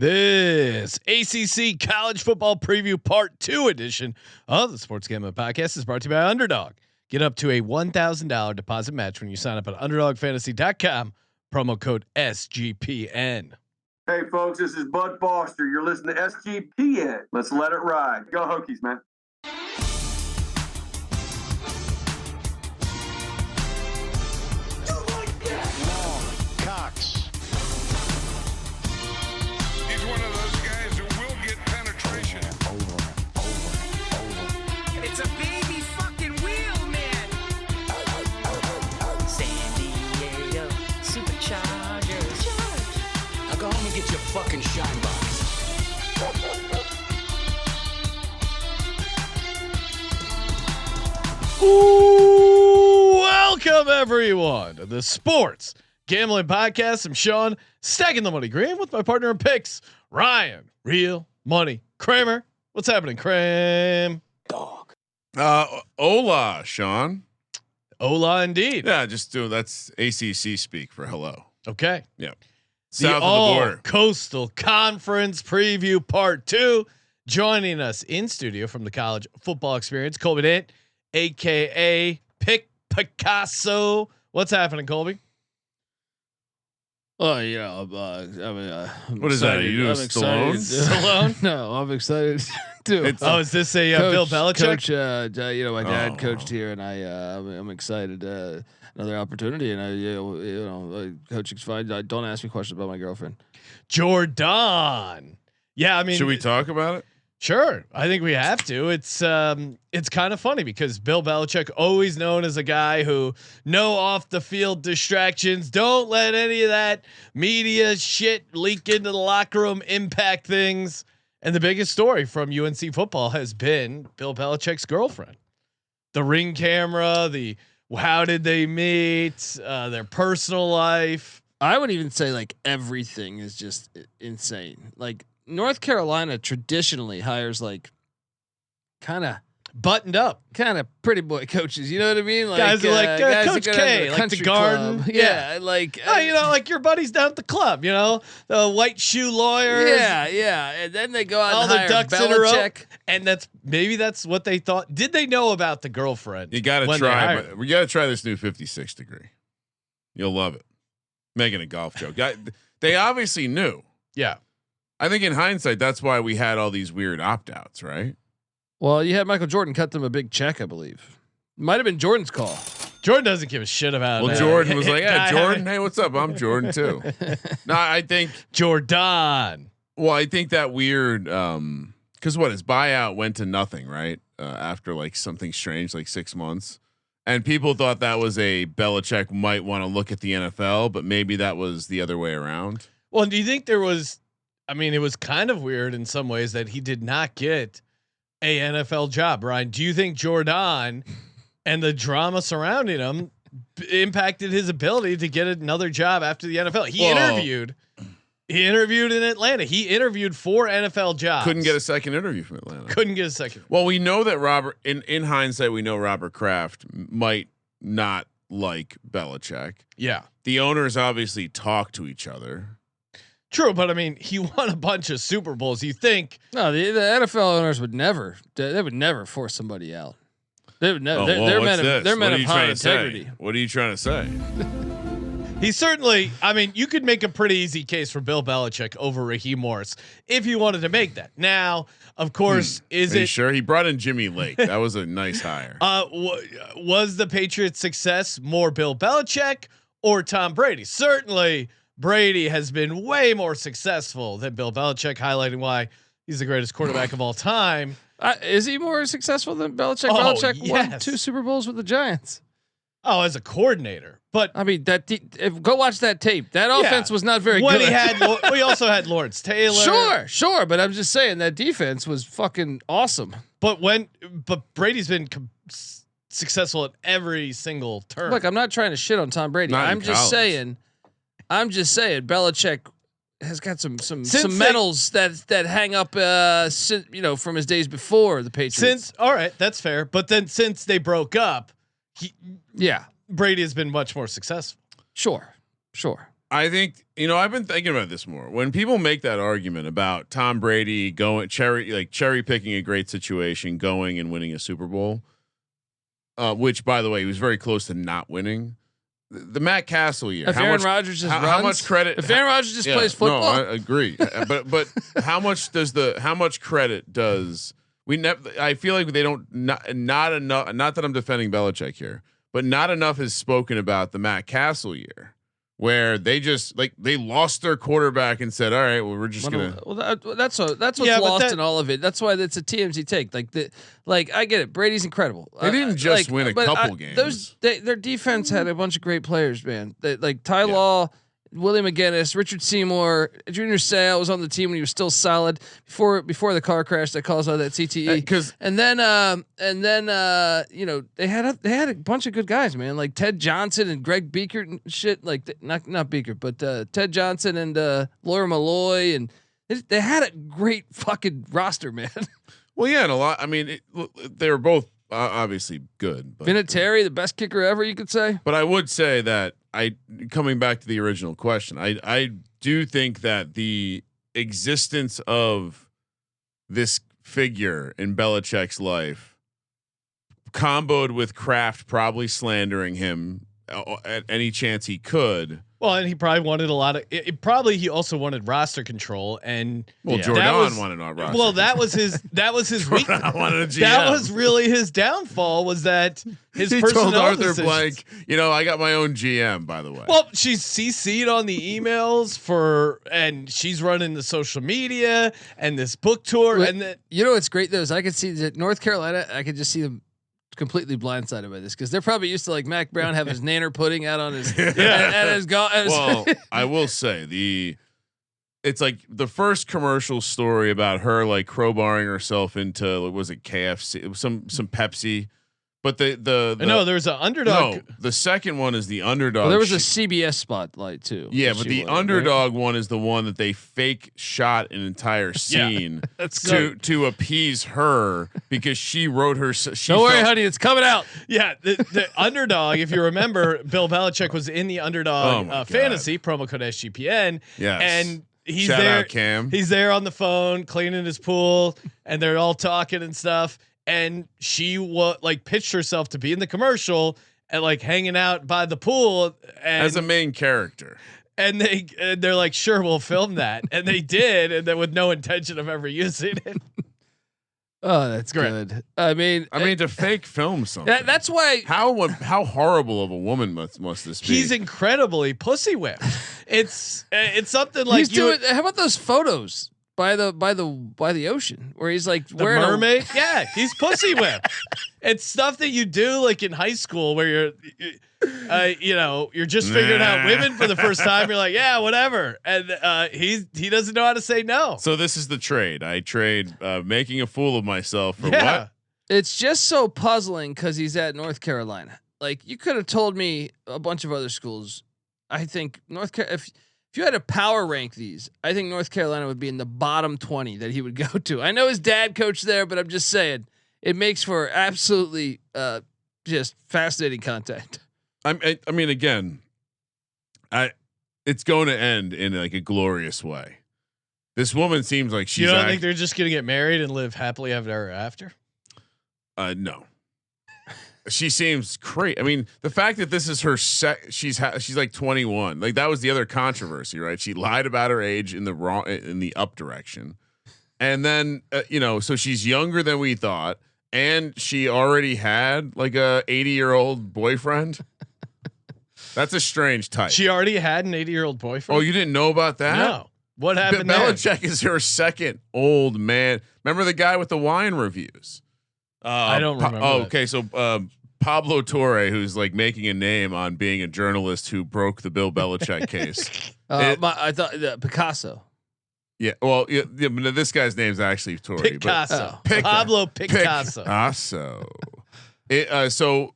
This ACC College Football Preview Part 2 edition of the Sports Gambling Podcast is brought to you by Underdog. Get up to a $1,000 deposit match when you sign up at UnderdogFantasy.com. Promo code SGPN. Hey folks, this is Bud Foster. You're listening to SGPN. Let's let it ride. Go Hokies, man. It's a baby fucking wheel, man. San Diego Superchargers. Now go home and get your fucking shine box. Ooh, welcome everyone to the Sports Gambling Podcast. I'm Sean, stacking the money green with my partner in picks, Ryan, Real Money Kramer. What's happening, Cram? Dog. Hola, Sean. Hola, indeed. Yeah, just do that's ACC speak for hello. Okay. Yeah. The South of the border. Coastal Conference Preview Part 2. Joining us in studio from the College Football Experience, Colby Dent, aka Pick Picasso. What's happening, Colby? Oh yeah, What is that? Are you doing Stallone? Stallone? No, I'm excited too. Is this a Bill Belichick? Coach, my dad coached here, and I'm excited. Another opportunity, and coaching's fine. Don't ask me questions about my girlfriend. Jordan. Yeah, I mean, should we talk about it? Sure. I think we have to. It's kind of funny because Bill Belichick, always known as a guy who no off the field distractions. Don't let any of that media shit leak into the locker room, impact things. And the biggest story from UNC football has been Bill Belichick's girlfriend. The Ring camera, the how did they meet, their personal life. I would even say like everything is just insane. Like North Carolina traditionally hires like kind of buttoned up, kind of pretty boy coaches. You know what I mean? Like guys are like guys Coach that go K, to like the country Garden. club. Yeah, like like your buddies down at the club. You know, the white shoe lawyers. Yeah, and then they go out all and the hire ducks in a row. Belichick. And that's what they thought. Did they know about the girlfriend? You got to try. But we got to try this new 56 degree. You'll love it. Making a golf joke. They obviously knew. Yeah. I think in hindsight, that's why we had all these weird opt-outs, right? Well, you had Michael Jordan cut them a big check, I believe. Might have been Jordan's call. Jordan doesn't give a shit about it. Well, Jordan was like, "Yeah, Jordan, hey, what's up? I'm Jordan too." No, I think Jordan. Well, I think that weird, because his buyout went to nothing, right? After like something strange, like 6 months, and people thought that was a Belichick might want to look at the NFL, but maybe that was the other way around. Well, do you think there was? I mean, it was kind of weird in some ways that he did not get a NFL job, Ryan. Do you think Jordan and the drama surrounding him impacted his ability to get another job after the NFL? He interviewed in Atlanta. He interviewed 4 NFL jobs. Couldn't get a second interview from Atlanta. Couldn't get a second. Well, we know that Robert, in hindsight, we know Robert Kraft might not like Belichick. Yeah. The owners obviously talk to each other. True, but I mean, he won a bunch of Super Bowls. You think? No, the NFL owners would never. They would never force somebody out. They would never. They're men of high integrity. What are you trying to say? He certainly. I mean, you could make a pretty easy case for Bill Belichick over Raheem Morris if you wanted to make that. Now, of course, Are you sure he brought in Jimmy Lake? That was a nice hire. Was the Patriots' success more Bill Belichick or Tom Brady? Certainly. Brady has been way more successful than Bill Belichick, highlighting why he's the greatest quarterback of all time. Is he more successful than Belichick? Oh, Belichick won yes. 2 Super Bowls with the Giants. Oh, as a coordinator, but I mean go watch that tape. That offense was not very when good. We also had Lawrence Taylor. Sure, but I'm just saying that defense was fucking awesome. But Brady's been successful at every single turn. Look, I'm not trying to shit on Tom Brady. I'm just saying Belichick has got some medals that hang up from his days before the Patriots. All right, that's fair. But then since they broke up, Brady has been much more successful. Sure. I think I've been thinking about this more. When people make that argument about Tom Brady cherry picking a great situation, going and winning a Super Bowl, which by the way he was very close to not winning. The Matt Castle year. If Aaron Rodgers just runs, how much credit? If Aaron Rodgers just plays football, no, I agree. but how much credit does we never? I feel like they don't not enough. Not that I'm defending Belichick here, but not enough is spoken about the Matt Castle year, where they just they lost their quarterback and said, "All right, well we're just gonna." Well, that's what's lost in all of it. That's why it's a TMZ take. I get it. Brady's incredible. They didn't just win a couple games. Their defense had a bunch of great players, man. Ty Law, Willie McGinnis, Richard Seymour, Junior Seau was on the team when he was still solid before the car crash that caused all that CTE. And then they had a bunch of good guys, man, like Ted Johnson and Greg Beekert and shit, not Beekert, but Ted Johnson and Laura Malloy, and they had a great fucking roster, man. Well, yeah, and a lot. I mean, they were both obviously good. But, Vinatieri, the best kicker ever, you could say. But I would say that coming back to the original question, I do think that the existence of this figure in Belichick's life, comboed with Kraft probably slandering him at any chance he could. Well, and he probably wanted a lot of. He also wanted roster control, and Jordan wanted our roster. Well, that was his weak. Wanted a GM. That was really his downfall. Was that his he personnel told Arthur decisions. Blank, I got my own GM, by the way. Well, she's CC'd on the emails and she's running the social media and this book tour. Well, and then what's great though is I could see that North Carolina. I could just see them completely blindsided by this because they're probably used to Mac Brown have his nanner pudding out on his at his golf. Well, I will say it's like the first commercial story about her crowbarring herself into was it KFC? It was some Pepsi. But no, there's an underdog. No, the second one is the underdog. Well, there was a CBS spotlight too. Yeah, but the underdog one is the one that they fake shot an entire scene to appease her because she wrote her. Don't worry, honey, it's coming out. Yeah, the underdog. If you remember, Bill Belichick was in the underdog fantasy promo code SGPN. Yes. And he's Shout there. Out Cam. He's there on the phone cleaning his pool, and they're all talking and stuff. And she pitched herself to be in the commercial and hanging out by the pool as a main character. And they're like, sure, we'll film that, and they did, and then with no intention of ever using it. Oh, that's good. I mean, to fake film something. That's why. How horrible of a woman must this be? He's incredibly pussy whipped. It's something like he's doing. How about those photos? By the ocean where he's the wearing mermaid. Yeah, he's pussy whipped. It's stuff that you do in high school where you're just figuring out women for the first time. You're like, yeah, whatever. And he doesn't know how to say no. So this is the trade. I trade making a fool of myself for what? It's just so puzzling because he's at North Carolina. You could have told me a bunch of other schools. I think North Carolina. If you had to power rank these, I think North Carolina would be in the bottom 20 that he would go to. I know his dad coached there, but I'm just saying it makes for absolutely just fascinating content. I mean, again, it's going to end in a glorious way. This woman seems like she's. You don't think they're just going to get married and live happily ever after? No. She seems crazy. I mean, the fact that this is her she's 21. That was the other controversy, right? She lied about her age in the up direction, and then so she's younger than we thought, and she already had a 80-year-old boyfriend. That's a strange type. She already had an 80-year-old boyfriend. Oh, you didn't know about that? No. What happened? Belichick is her second old man. Remember the guy with the wine reviews? I don't remember. Okay, so Pablo Torre, who's making a name on being a journalist who broke the Bill Belichick case. I thought Picasso. Yeah, well, but this guy's name's actually Torre. Picasso. Pablo Picasso. Picasso. So,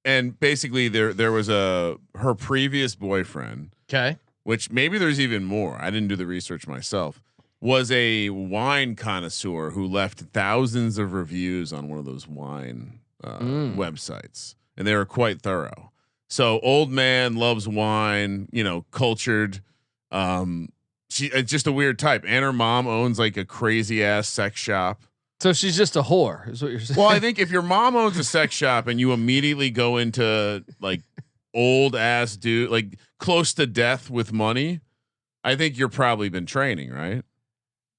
and basically there was her previous boyfriend. Okay. Which maybe there's even more. I didn't do the research myself. Was a wine connoisseur who left thousands of reviews on one of those wine websites, and they were quite thorough. So old man loves wine, cultured. It's just a weird type. And her mom owns like a crazy ass sex shop. So she's just a whore, is what you're saying. Well, I think if your mom owns a sex shop and you immediately go into like old ass dude, like close to death with money, I think you're probably been training, right?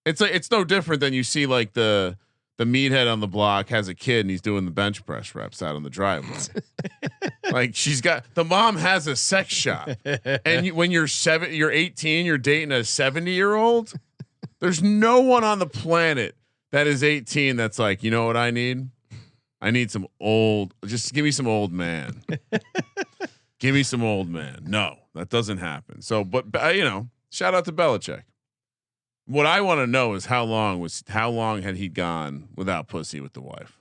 It's no different than you see like the meathead on the block has a kid and he's doing the bench press reps out on the driveway. Like the mom has a sex shop, and when you're 18, you're dating a 70-year-old. There's no one on the planet that is 18 that's like, you know what I need? I need just give me some old man. Give me some old man. No, that doesn't happen. So, but shout out to Belichick. What I want to know is how long had he gone without pussy with the wife?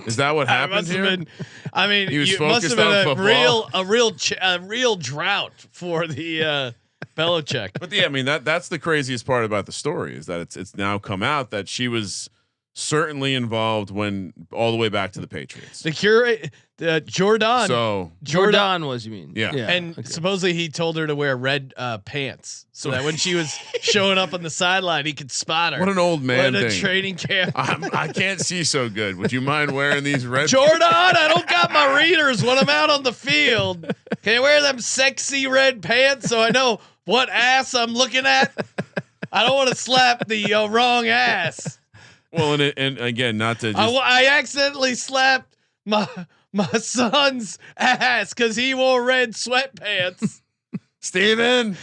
Is that what happened here? He was must have been a real drought for the Belichick. But yeah, that's the craziest part about the story is that it's now come out that she was certainly involved when all the way back to the Patriots. Jordan. So Jordan was, you mean? Yeah. And supposedly he told her to wear red pants so that when she was showing up on the sideline, he could spot her. What an old man What a thing. training camp. I can't see so good. Would you mind wearing these red? Jordan, I don't got my readers when I'm out on the field. Can you wear them sexy red pants so I know what ass I'm looking at? I don't want to slap the wrong ass. Well, and again, not to. I accidentally slapped my son's ass because he wore red sweatpants. Steven,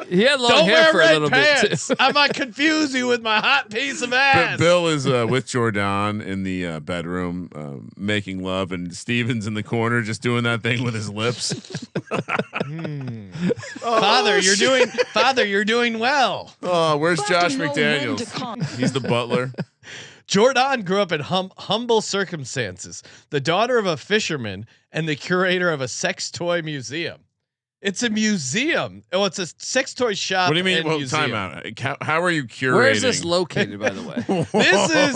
he had long don't hair wear for a red little pants. bit. I might confuse you with my hot piece of ass. Bill is with Jordan in the bedroom making love, and Steven's in the corner just doing that thing with his lips. Father, you're doing well. Oh, where's Josh McDaniels? He's the butler. Jordan grew up in humble circumstances, the daughter of a fisherman and the curator of a sex toy museum. It's a museum. Oh, it's a sex toy shop. What do you mean? Well, museum. time out. How are you curating? Where is this located, by the way? This is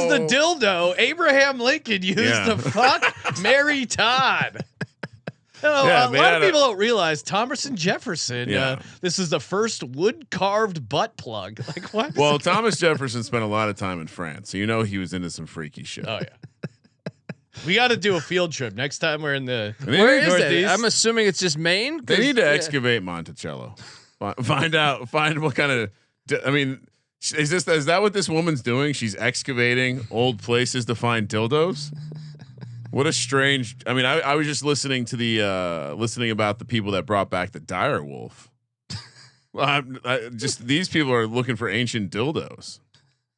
the dildo Abraham Lincoln used to fuck Mary Todd. A lot of people don't realize Thomas Jefferson. This is the first wood carved butt plug. Like what? Well, Thomas Jefferson spent a lot of time in France, so he was into some freaky shit. Oh yeah. We got to do a field trip next time we're in the. Where is Northeast. it? I'm assuming it's just Maine. They need to excavate Monticello. Find what kind of. Is that what this woman's doing? She's excavating old places to find dildos. What a strange. I was just listening to listening about the people that brought back the dire wolf. Well, these people are looking for ancient dildos.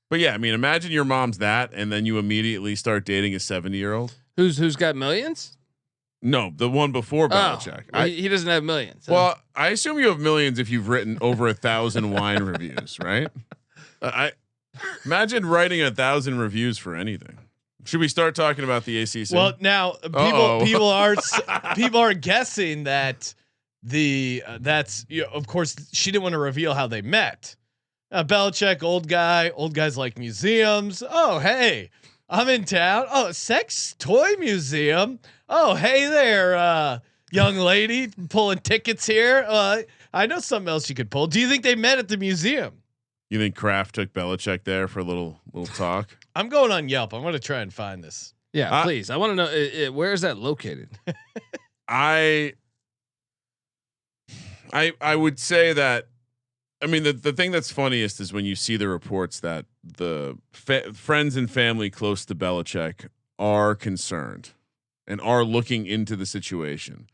But yeah, imagine your mom's that, and then you immediately start dating a 70-year-old who's got millions. No, the one before Belichick. Well, he doesn't have millions. Well, I assume you have millions if you've written over 1,000 wine reviews, right? I imagine writing 1,000 reviews for anything. Should we start talking about the ACC? Well, now people are guessing that that's of course she didn't want to reveal how they met. Belichick, old guys like museums. Oh, hey, I'm in town. Oh, sex toy museum. Oh, hey there, young lady pulling tickets here. I know something else you could pull. Do you think they met at the museum? You think Kraft took Belichick there for a little talk? I'm going on Yelp. I'm going to try and find this. Yeah, please. I want to know where is that located? I would say that. The thing that's funniest is when you see the reports that the friends and family close to Belichick are concerned and are looking into the situation.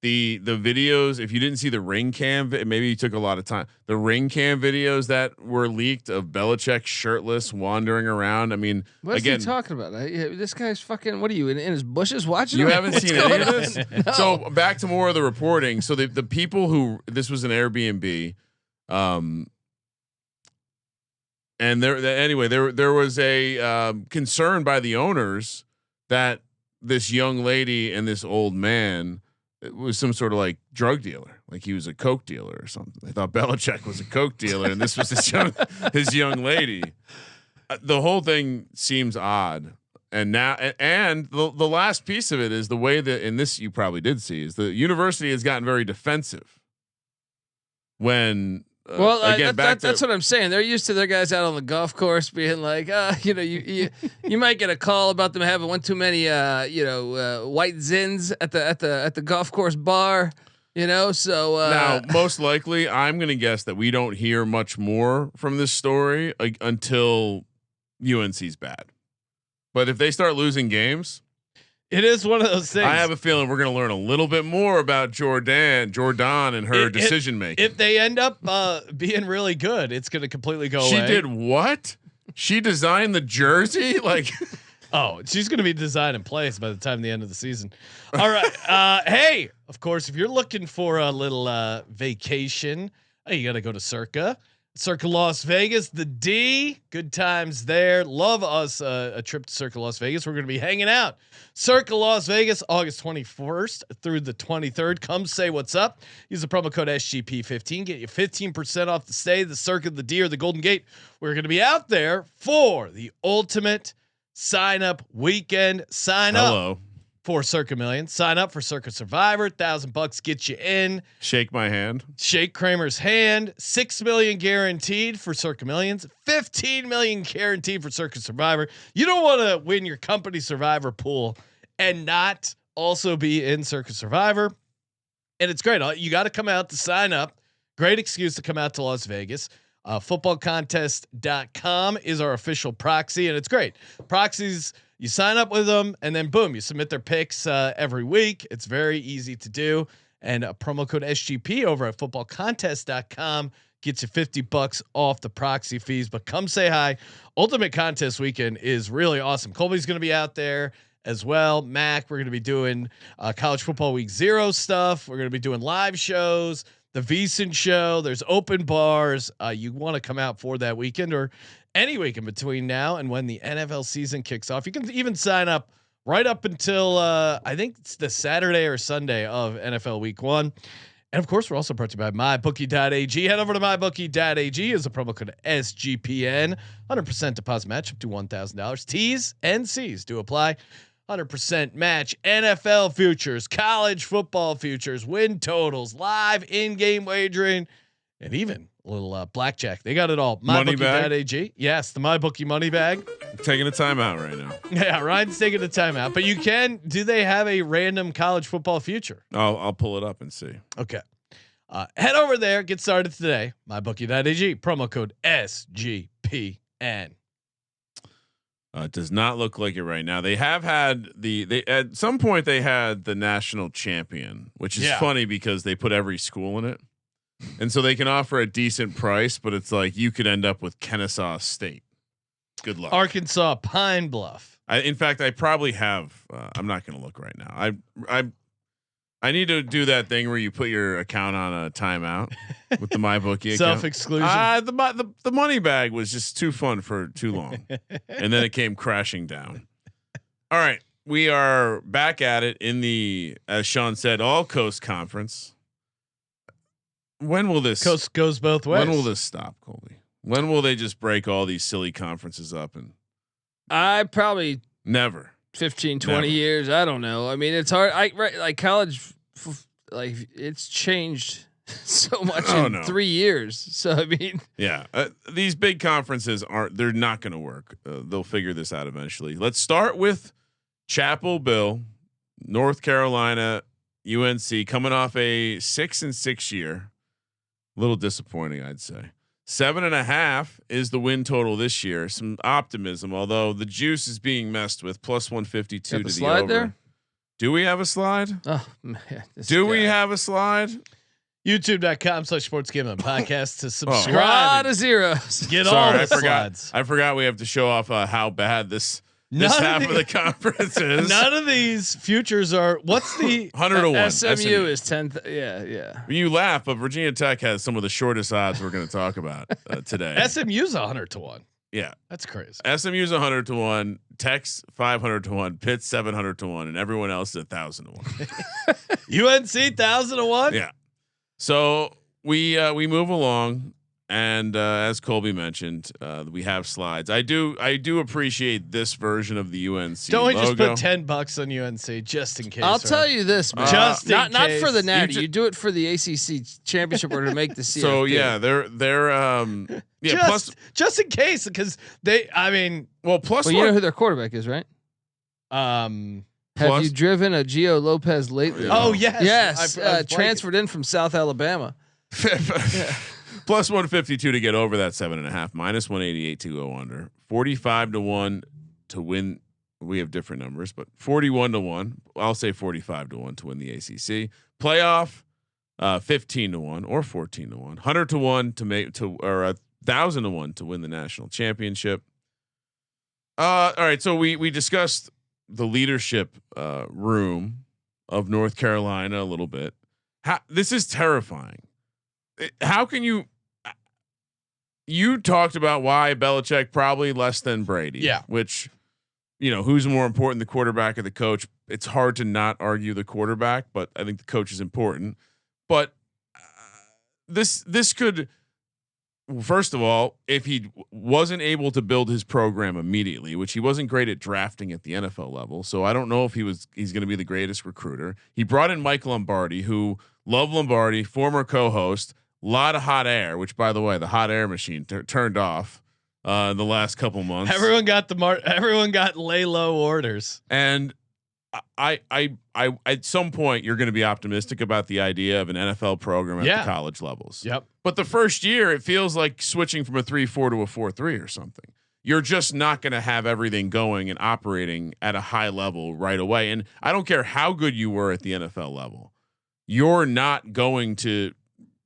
The videos, if you didn't see the ring cam, maybe you took a lot of time. The ring cam videos that were leaked of Belichick shirtless wandering around. What's he talking about? This guy's fucking. What are you in his bushes watching? You haven't seen any of this. No. So back to more of the reporting. So the people who this was an Airbnb. And there was a concern by the owners that this young lady and this old man was some sort of like drug dealer, like he was a coke dealer or something. They thought Belichick was a coke dealer, and this was his young lady. The whole thing seems odd. And now, and the last piece of it is the way that, and this you probably did see, is the university has gotten very defensive. When again, that's what I'm saying. They're used to their guys out on the golf course being like, you might get a call about them having one too many, white zins at the golf course bar. So now most likely, I'm going to guess that we don't hear much more from this story until UNC's bad. But if they start losing games, it is one of those things. I have a feeling we're going to learn a little bit more about Jordan and her decision making. If they end up being really good, it's going to completely go away. She did what? She designed the jersey? Like, oh, she's going to be designed in place by the time the end of the season. All right. Hey, of course, if you're looking for a little vacation, you got to go to Circa Las Vegas, the D. Good times there. Love us a trip to Circa Las Vegas. We're going to be hanging out. Circa Las Vegas, August 21st through the 23rd. Come say what's up. Use the promo code SGP15. Get you 15% off the stay. The Circa, the D, or the Golden Gate. We're going to be out there for the ultimate sign up weekend. Sign up for Circa Million. Sign up for Circa Survivor. $1,000 gets you in. Shake my hand. Shake Kramer's hand. 6 million guaranteed for Circa Millions. 15 million guaranteed for Circa Survivor. You don't want to win your company Survivor pool and not also be in Circa Survivor. And it's great. You got to come out to sign up. Great excuse to come out to Las Vegas. Footballcontest.com is our official proxy, and it's great. Proxies, you sign up with them, and then boom, you submit their picks every week. It's very easy to do. And a promo code SGP over at footballcontest.com gets you $50 off the proxy fees. But come say hi. Ultimate Contest Weekend is really awesome. Colby's going to be out there as well. Mac, we're going to be doing College Football Week 0 stuff. We're going to be doing live shows. The VSiN show. There's open bars. You want to come out for that weekend or any weekend between now and when the NFL season kicks off. You can even sign up right up until I think it's the Saturday or Sunday of NFL Week 1. And of course, we're also brought to you by MyBookie.ag. Head over to MyBookie.ag. Use the promo code SGPN. 100% deposit match up to $1,000. T's and C's do apply. 100% match. NFL futures, college football futures, win totals, live in-game wagering, and even a little blackjack. They got it all. MyBookie.ag. Yes, the MyBookie money bag. I'm taking a timeout right now. Yeah, Ryan's taking a timeout. But you can. Do they have a random college football future? I'll pull it up and see. Okay. Head over there. Get started today. MyBookie.ag. Promo code SGPN. It does not look like it right now. They have had they at some point they had the national champion, which is funny because they put every school in it, and so they can offer a decent price, but it's like you could end up with Kennesaw State. Good luck. Arkansas Pine Bluff. In fact, I probably have. I'm not going to look right now. I need to do that thing where you put your account on a timeout with the MyBookie account. Self-exclusion. The money bag was just too fun for too long, and then it came crashing down. All right, we are back at it in the, as Sean said, All Coast Conference. When will this coast goes both ways? When will this stop, Colby? When will they just break all these silly conferences up? And I probably never. 15, 20 years. I don't know. I mean, it's hard. Like college, like it's changed so much in 3 years. So, I mean, these big conferences they're not going to work. They'll figure this out eventually. Let's start with Chapel Bill, North Carolina, UNC coming off a 6-6 year. A little disappointing, I'd say. 7.5 is the win total this year. Some optimism, although the juice is being messed with. Plus 152 to the slide over. There? Do we have a slide? Oh man, we have a slide? YouTube.com/sportsgambling podcast to subscribe. A lot of zeros. Get all the slides. I forgot we have to show off how bad this half of the conference is. None of these futures are. What's the 100 to 1? SMU is 10th. Yeah. You laugh, but Virginia Tech has some of the shortest odds we're going to talk about today. SMU's 100 to 1. Yeah, that's crazy. SMU's 100 to 1. Tech's 500 to 1. Pitt's 700 to 1, and everyone else is 1,000 to 1. UNC 1,000 to 1. Yeah. So we move along. And as Colby mentioned, we have slides. I do appreciate this version of the UNC. Don't we logo. just put $10 on UNC just in case? I'll tell you this, man. Just not in for the case. Natty. You do it for the ACC championship or to make the CFP. So yeah, they're yeah. Just in case, because Plus you know who their quarterback is, right? Have you driven a Gio Lopez lately? Oh yes, yes. I've Transferred in from South Alabama. Plus 152 to get over that 7.5. Minus 188 to go under. 45-1 to win. We have different numbers, but 41-1. I'll say 45-1 to win the ACC playoff. 15-1 or 14-1. 100-1 to make or 1,000-1 to win the national championship. All right, so we discussed the leadership room of North Carolina a little bit. This is terrifying. How can you talked about why Belichick probably less than Brady. Yeah. Which, who's more important, the quarterback or the coach? It's hard to not argue the quarterback, but I think the coach is important. But this could, first of all, if he wasn't able to build his program immediately, which he wasn't great at drafting at the NFL level. So I don't know if he's going to be the greatest recruiter. He brought in Mike Lombardi, who loved Lombardi, former co-host, a lot of hot air, which by the way, the hot air machine turned off the last couple months. Everyone got lay low orders. And I at some point you're going to be optimistic about the idea of an NFL program at the college levels. Yep. But the first year it feels like switching from a 3-4 to a 4-3 or something. You're just not going to have everything going and operating at a high level right away. And I don't care how good you were at the NFL level. You're not going to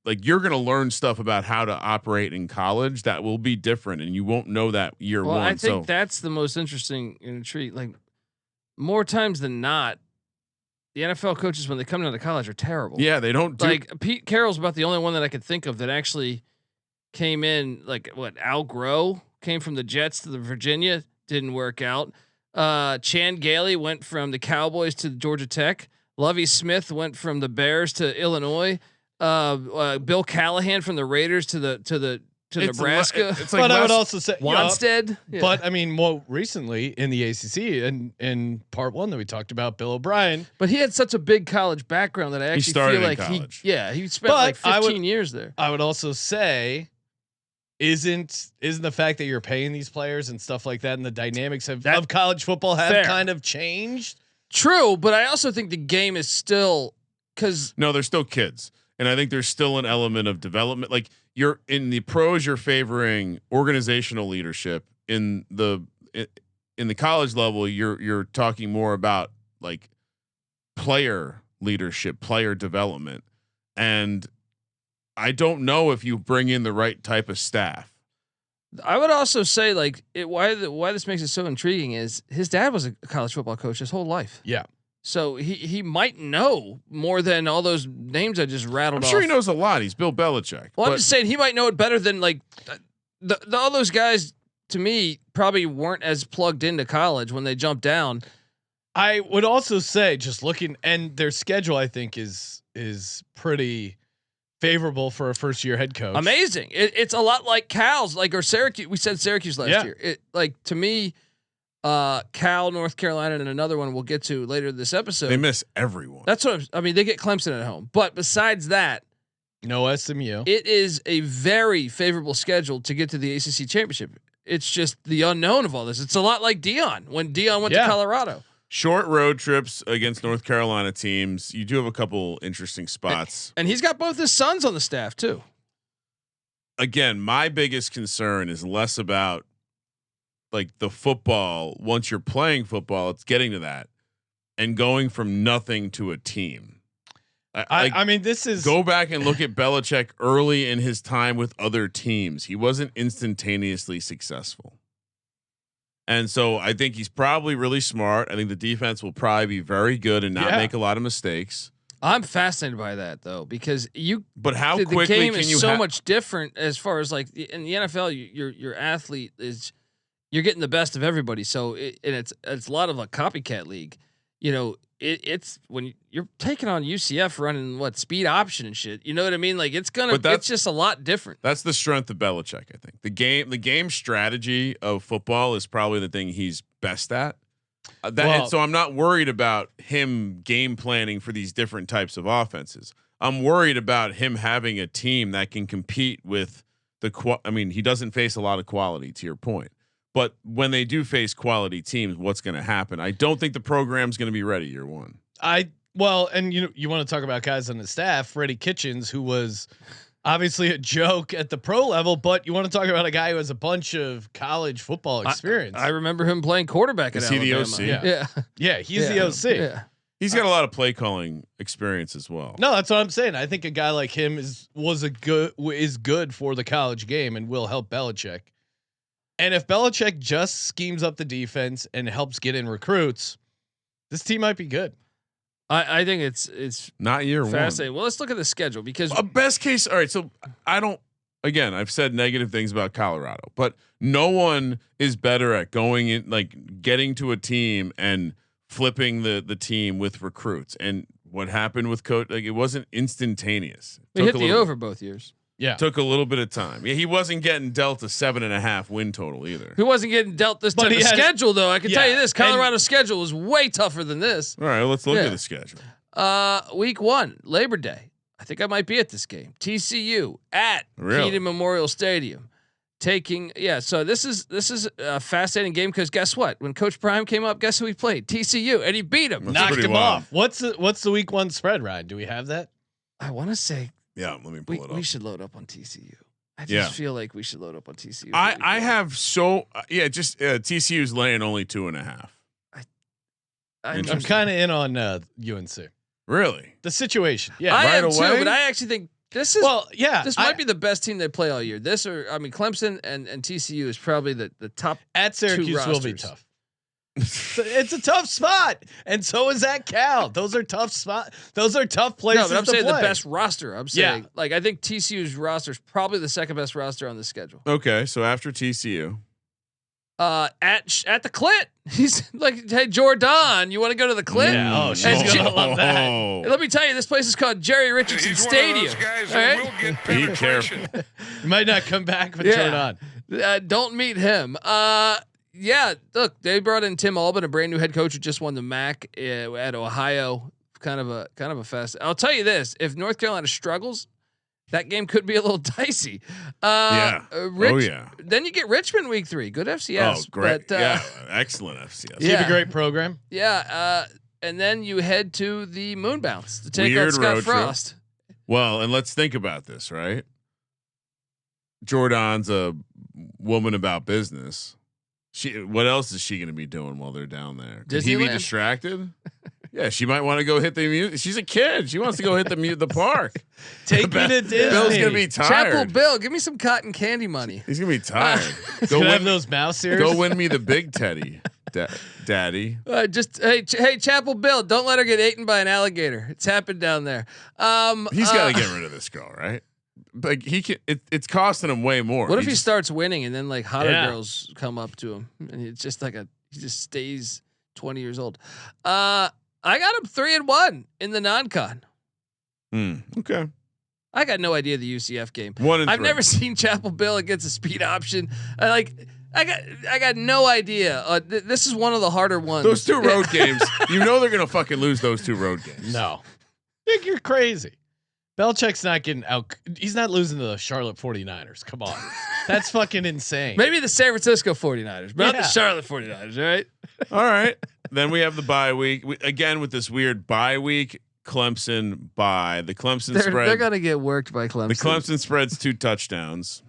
you're going to learn stuff about how to operate in college that will be different, and you won't know that year one. I think that's the most interesting intrigue. Like more times than not, the NFL coaches when they come into college are terrible. Yeah, they don't Pete Carroll's about the only one that I could think of that actually came in. Al Groh came from the Jets to the Virginia, didn't work out. Chan Gailey went from the Cowboys to Georgia Tech. Lovie Smith went from the Bears to Illinois. Bill Callahan from the Raiders to Nebraska. But I would also say Wanstead. But I mean, more recently in the ACC and in part one that we talked about, Bill O'Brien. But he had such a big college background that I actually feel like he spent 15 years there. I would also say, isn't the fact that you're paying these players and stuff like that, and the dynamics of college football have kind of changed? True, but I also think the game is still they're still kids. And I think there's still an element of development. Like you're in the pros, you're favoring organizational leadership. In the college level, you're talking more about like player leadership, player development. And I don't know if you bring in the right type of staff. I would also say why this makes it so intriguing is his dad was a college football coach his whole life. Yeah. So he might know more than all those names I just rattled off. I'm sure he knows a lot. He's Bill Belichick. Well, I'm just saying he might know it better than all those guys. To me, probably weren't as plugged into college when they jumped down. I would also say, just looking, and their schedule, I think is pretty favorable for a first year head coach. Amazing. It's a lot like Cal's, or Syracuse. We said Syracuse last year. To me. Cal, North Carolina, and another one we'll get to later this episode. They miss everyone. That's what they get Clemson at home. But besides that, no SMU. It is a very favorable schedule to get to the ACC championship. It's just the unknown of all this. It's a lot like Dion when Dion went to Colorado. Short road trips against North Carolina teams. You do have a couple interesting spots. And he's got both his sons on the staff too. Again, my biggest concern is less about the football. Once you're playing football, it's getting to that and going from nothing to a team. I mean, this is go back and look at Belichick early in his time with other teams. He wasn't instantaneously successful. And so I think he's probably really smart. I think the defense will probably be very good and not make a lot of mistakes. I'm fascinated by that though, because but how the quickly game can is you so much different as far as in the NFL, your athlete is, you're getting the best of everybody. So it's a lot of a copycat league. it's when you're taking on UCF running speed option and shit. You know what I mean? Like it's just a lot different. That's the strength of Belichick. I think the game strategy of football is probably the thing he's best at. So I'm not worried about him game planning for these different types of offenses. I'm worried about him having a team that can compete with I mean, he doesn't face a lot of quality, to your point. But when they do face quality teams, what's going to happen? I don't think the program's going to be ready year one. And you want to talk about guys on the staff, Freddie Kitchens, who was obviously a joke at the pro level, but you want to talk about a guy who has a bunch of college football experience. I remember him playing quarterback at Alabama. Is he the OC? Yeah, he's the OC. Yeah. He's got a lot of play calling experience as well. No, that's what I'm saying. I think a guy like him is good for the college game and will help Belichick. And if Belichick just schemes up the defense and helps get in recruits, this team might be good. I think it's not year fascinating. one. Well, let's look at the schedule because a best case. All right, so I've said negative things about Colorado, but no one is better at going in, like getting to a team and flipping the team with recruits. And what happened with coach, like it wasn't instantaneous. We hit the over both years. Yeah, took a little bit of time. Yeah, he wasn't getting dealt a 7.5 win total either. He wasn't getting dealt this type of schedule though. I can tell you this: Colorado's schedule was way tougher than this. All right, let's look at the schedule. Week 1, Labor Day. I think I might be at this game. TCU at Keaton Memorial Stadium. So this is a fascinating game because guess what? When Coach Prime came up, guess who he played? TCU, and he beat him. Knocked him off. What's the week 1 spread, Ryan? Do we have that? I want to say. Yeah, let me pull it up. We should load up on TCU. I just feel like we should load up on TCU. I have TCU's laying only 2.5. I'm kind of in on UNC. Really? The situation. Yeah, I right am away. too, but I actually think this is This might be the best team they play all year. Clemson and TCU is probably the top. At Syracuse will be tough. It's a tough spot, and so is that Cal. Those are tough Those are tough places. No, but I'm saying play. the best roster. I'm saying I think TCU's roster is probably the second best roster on the schedule. Okay, so after TCU, at the Clit, he's like, hey Jordan, you want to go to the Clit? Yeah, she's gonna love that. And let me tell you, this place is called Jerry Richardson Stadium. Guys all right? will get be careful. You might not come back with Jordan. Don't meet him. Look, they brought in Tim Albin, a brand new head coach who just won the MAC at Ohio. Kind of a fast. I'll tell you this: if North Carolina struggles, that game could be a little dicey. Then you get Richmond week 3. Good FCS. Oh, great! But, excellent FCS. Keep a great program. Yeah, and then you head to the Moonbounce to take on Scott road Frost. Trip. Well, and let's think about this, right? Jordan's a woman about business. What else is she going to be doing while they're down there? Could he be distracted? Yeah, she might want to go hit the music. She's a kid. She wants to go hit the park. Take me to Disney. Bill's gonna be tired. Chapel Bill, give me some cotton candy money. He's gonna be tired. Go have those mouse ears. Go win me the big teddy, daddy. Hey, Chapel Bill, don't let her get eaten by an alligator. It's happened down there. He's got to get rid of this girl, right? Like he can. It's costing him way more. What if he starts winning and then like hotter girls come up to him and it's just like he just stays 20 years old. I got him 3-1 in the non-con. Okay. I got no idea the UCF game. 1-3. I've never seen Chapel Bill against a speed option. I got no idea. This is one of the harder ones. Those 2 road games, they're gonna fucking lose those 2 road games. No, you're crazy. Belichick's not getting out. He's not losing to the Charlotte 49ers. Come on. That's fucking insane. Maybe the San Francisco 49ers, but not the Charlotte 49ers, right? All right. Then we have the bye week. Again, with this weird bye week, Clemson bye. The Clemson spread. They're going to get worked by Clemson. The Clemson spread's 2 touchdowns.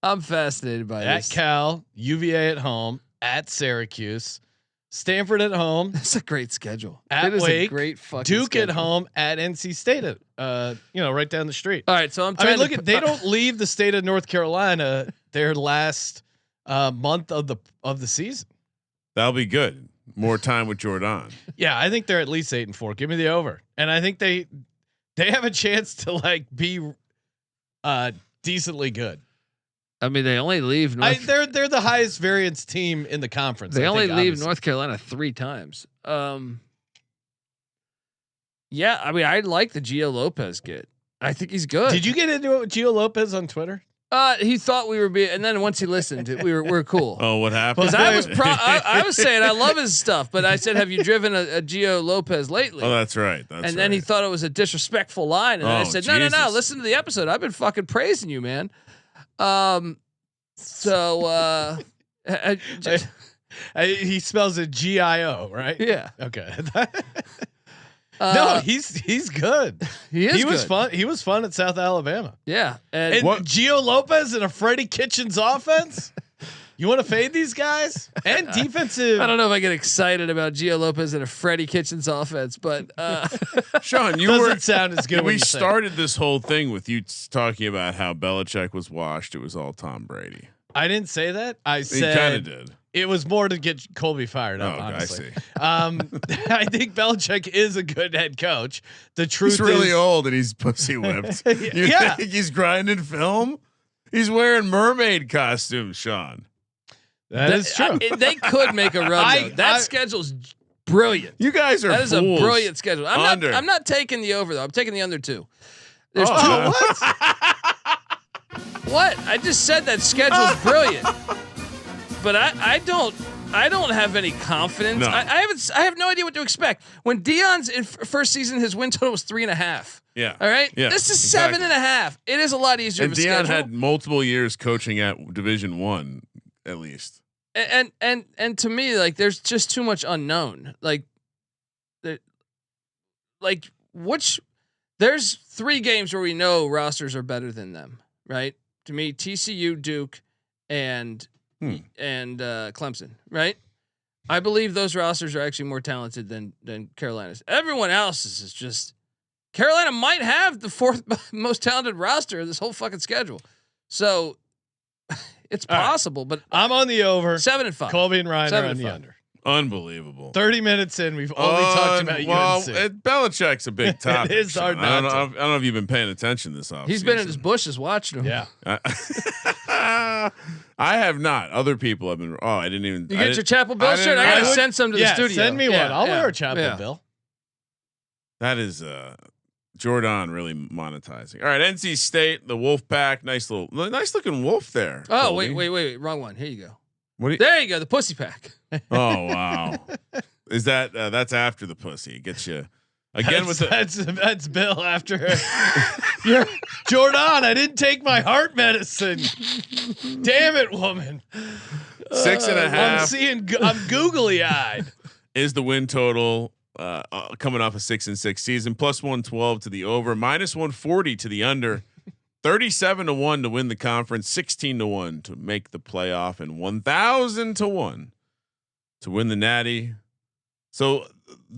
I'm fascinated by at this. At Cal, UVA at home, at Syracuse, Stanford at home. That's a great schedule. At Wake, a great fucking Duke schedule. at home, at NC State at right down the street. All right, so they don't leave the state of North Carolina their last month of the season. That'll be good. More time with Jordan. Yeah, I think they're at least 8-4. Give me the over, and I think they have a chance to be decently good. I mean, they only leave. They're the highest variance team in the conference. They only leave North Carolina 3 times. Yeah, I mean, I like the Gio Lopez get. I think he's good. Did you get into it with Gio Lopez on Twitter? He thought we were being, and then once he listened, we're cool. Oh, what happened? Because I was saying I love his stuff, but I said, have you driven a Gio Lopez lately? Oh, that's right. And then he thought it was a disrespectful line, and I said, no, Jesus. listen to the episode. I've been fucking praising you, man. He spells it GIO, right? Yeah. Okay. No, he's good. He was fun. He was fun at South Alabama. Yeah. And Gio Lopez and a Freddie Kitchens offense. You want to fade these guys and defensive? I don't know if I get excited about Gio Lopez and a Freddie Kitchens offense, but Sean, you doesn't sound as good. We started this whole thing with you talking about how Belichick was washed. It was all Tom Brady. I didn't say that. I said you kind of did. It was more to get Colby fired up. Honestly, I see. I think Belichick is a good head coach. The truth He's really is, old and he's pussy whipped. You think he's grinding film? He's wearing mermaid costumes, Sean. That is true. They could make a run. That schedule's brilliant. You guys are. That is fools. a brilliant schedule. I'm not taking the over though. I'm taking the under 2. There's 2. What? What? I just said that schedule's brilliant. But I don't have any confidence. No. I have no idea what to expect. When Dion's first season, his win total was 3.5. Yeah. All right. Yeah, This is exactly. 7.5. It is a lot easier. And of a Dion schedule. had multiple years coaching at Division I, at least. And to me, like, there's just too much unknown. There's 3 games where we know rosters are better than them, right? To me, TCU, Duke, and Clemson, right? I believe those rosters are actually more talented than Carolina's. Everyone else's is just Carolina might have the 4th most talented roster of this whole fucking schedule. So it's possible, but I'm on the over. 7 and 5. Colby and Ryan are on the 7-5. under. Unbelievable. 30 minutes in, we've only talked about UNC. Belichick's a big topic. It is hard I don't not know if you've been paying attention this offseason. He's been in his bushes watching him. Yeah. I have not. Other people have been. Oh, I didn't even. You get your Chapel Bill shirt? I gotta send some to the studio. Send me one. I'll wear a Chapel Bill. That is Jordan really monetizing. All right, NC State, the Wolf Pack, nice looking wolf there. Oh, Colby. wait, wrong one. Here you go. There you go, the Pussy Pack. Oh wow, is that that's after the pussy? It gets you again with that's Bill after Jordan. I didn't take my heart medicine. Damn it, woman. 6.5. I'm googly eyed. Is the win total coming off a 6-6 season? Plus 112 to the over, minus 140 to the under. 37-1 to win the conference, 16-1 to make the playoff, and 1,000-1 to win the Natty. So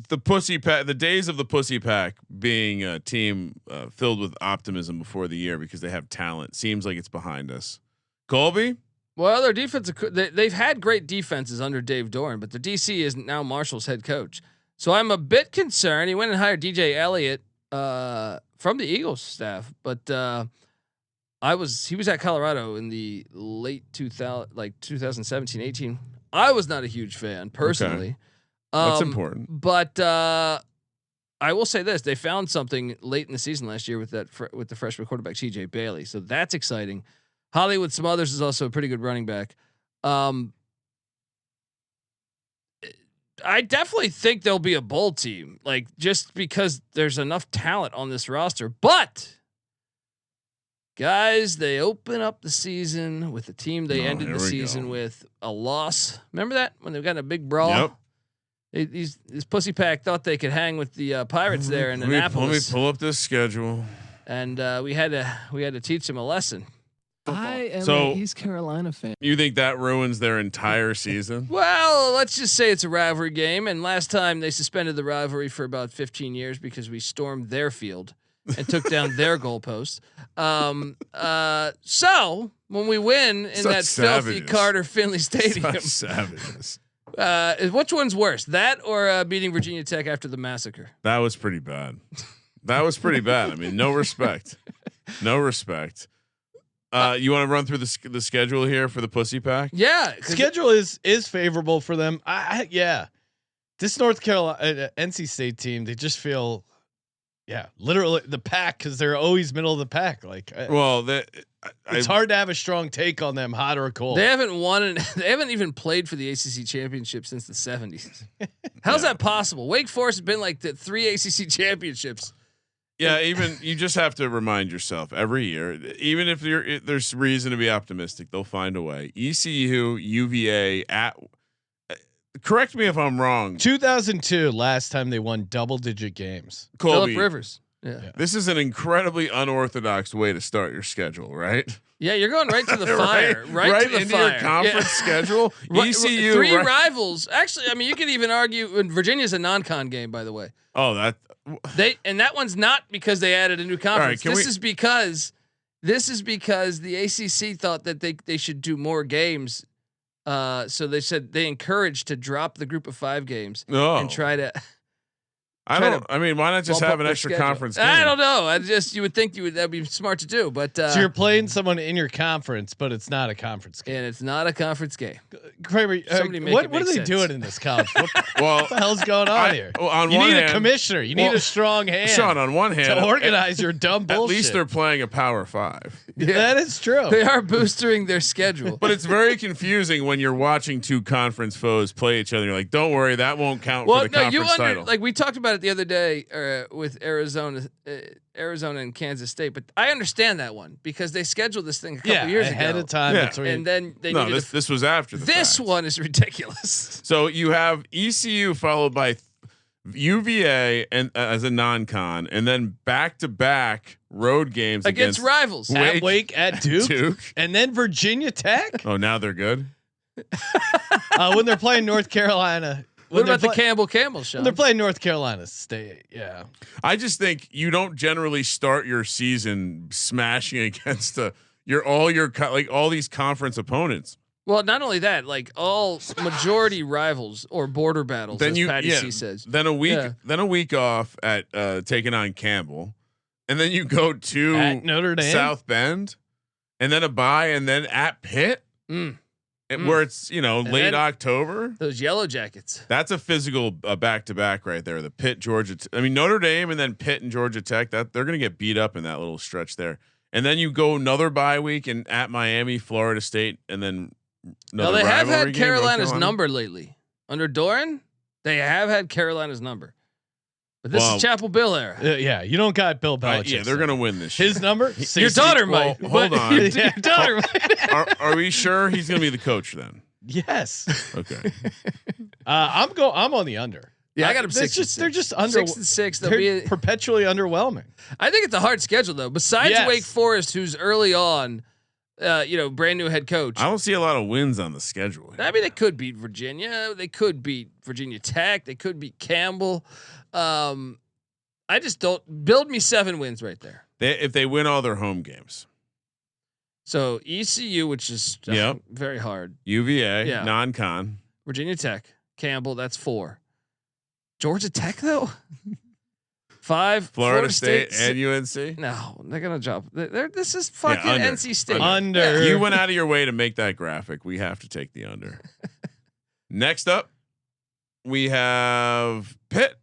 the Pussy Pack, the days of the Pussy Pack being a team filled with optimism before the year because they have talent, seems like it's behind us. Colby? Well, their defense, they've had great defenses under Dave Doran, but the DC is now Marshall's head coach. So I'm a bit concerned. He went and hired DJ Elliott from the Eagles staff, but he was at Colorado in the late 2017, 18. I was not a huge fan personally. Okay. That's important. But I will say this: they found something late in the season last year with the freshman quarterback CJ Bailey, so that's exciting. Hollywood Smothers is also a pretty good running back. I definitely think they'll be a bowl team, like just because there's enough talent on this roster, but. Guys, they open up the season with a team they ended the season with a loss. Remember that when they got in a big brawl? Yep. This Pussy Pack thought they could hang with the Pirates there in Annapolis. Let me pull up this schedule. And we had to teach them a lesson. I am an East Carolina fan. You think that ruins their entire season? Well, let's just say it's a rivalry game. And last time they suspended the rivalry for about 15 years because we stormed their field and took down their goalpost. So when we win in that filthy Carter Finley Stadium, savages. Which one's worse, that or beating Virginia Tech after the massacre? That was pretty bad. I mean, no respect. No respect. You want to run through the schedule here for the Pussy Pack? Yeah, schedule is favorable for them. Yeah, this North Carolina NC State team, they just feel Yeah, literally the pack because they're always middle of the pack. Like, it's hard to have a strong take on them, hot or cold. They haven't won. They haven't even played for the ACC championship since the 70s. How's that possible? Wake Forest has been like the 3 ACC championships. Yeah, even you just have to remind yourself every year, even if there's reason to be optimistic, they'll find a way. ECU, UVA at. Correct me if I'm wrong. 2002, last time they won double-digit games. Colby, Phillip Rivers. Yeah. This is an incredibly unorthodox way to start your schedule, right? Yeah, you're going right to the fire. right to the into fire. Your conference schedule. ECU 3 rivals. Actually, I mean, you could even argue. And Virginia's a non-con game, by the way. Oh, that that one's not because they added a new conference. Right, this is because the ACC thought that they should do more games. So they said they encouraged to drop the group of 5 games and try to. I mean, why not just have an extra conference game? I don't know. You would think that'd be smart to do, but so you're playing someone in your conference, but it's not a conference game. And it's not a conference game. Kramer, what are they doing in this college football? What the hell's going on here? On you one need hand, a commissioner. You need a strong hand. Sean, on one hand, to organize your dumb bullshit. At least they're playing a Power 5. Yeah, that is true. They are boosting their schedule, but it's very confusing when you're watching 2 conference foes play each other. You're like, don't worry, that won't count for the conference title. Like we talked about it the other day. With Arizona and Kansas State, but I understand that one because they scheduled this thing a couple years ahead ago. of time. Yeah. And then they this was after the this fact. one is ridiculous. So you have ECU followed by UVA and as a non-con, and then back-to-back road games against rivals at Wake, at Duke, and then Virginia Tech. Oh, now they're good. When they're playing North Carolina. What about the Campbell Show? They're playing North Carolina State. Yeah. I just think you don't generally start your season smashing against all these conference opponents. Well, not only that, like all majority rivals or border battles, as Patty C says. Then a week off at taking on Campbell, and then you go to at Notre Dame, South Bend, and then a bye, and then at Pitt. Where it's late October, those Yellow Jackets. That's a physical back-to-back right there. The Pitt, Georgia. Notre Dame and then Pitt and Georgia Tech. That they're going to get beat up in that little stretch there. And then you go another bye week and at Miami, Florida State, and then they have had Carolina's number lately under Doran. They have had Carolina's number. But this is Chapel Bill era. Yeah, you don't got Bill Belichick. Yeah, they're going to win this year. His number? Your daughter might. Hold on. Your daughter might. Are we sure he's going to be the coach then? Yes. Okay. I'm on the under. Yeah, I got him 6. They're just under 6-6. They're perpetually underwhelming. I think it's a hard schedule though. Besides Wake Forest, who's early on, brand new head coach. I don't see a lot of wins on the schedule. I mean, they could beat Virginia. They could beat Virginia Tech. They could beat Campbell. I just don't build me 7 wins right there. If they win all their home games. So ECU, which is very hard. UVA, non-con. Virginia Tech, Campbell, that's 4. Georgia Tech though, 5. Florida State and UNC. No, they're gonna drop. This is fucking NC State. Under. You went out of your way to make that graphic. We have to take the under. Next up, we have Pitt,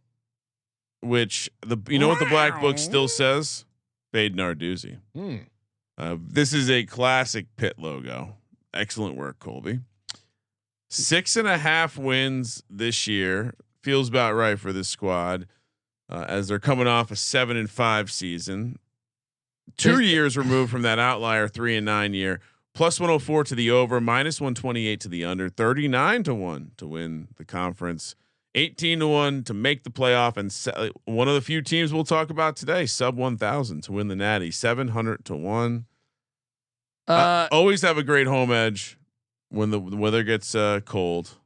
which what the black book still says? Fade Narduzzi. This is a classic Pitt logo. Excellent work, Colby. 6.5 wins this year. Feels about right for this squad, as they're coming off a 7-5 season. 2 years removed from that outlier 3-9 year. Plus 104 to the over, minus 128 to the under, 39-1 to win the conference, 18-1 to make the playoff, and one of the few teams we'll talk about today, sub 1,000 to win the Natty, 700-1. Always have a great home edge when the weather gets cold.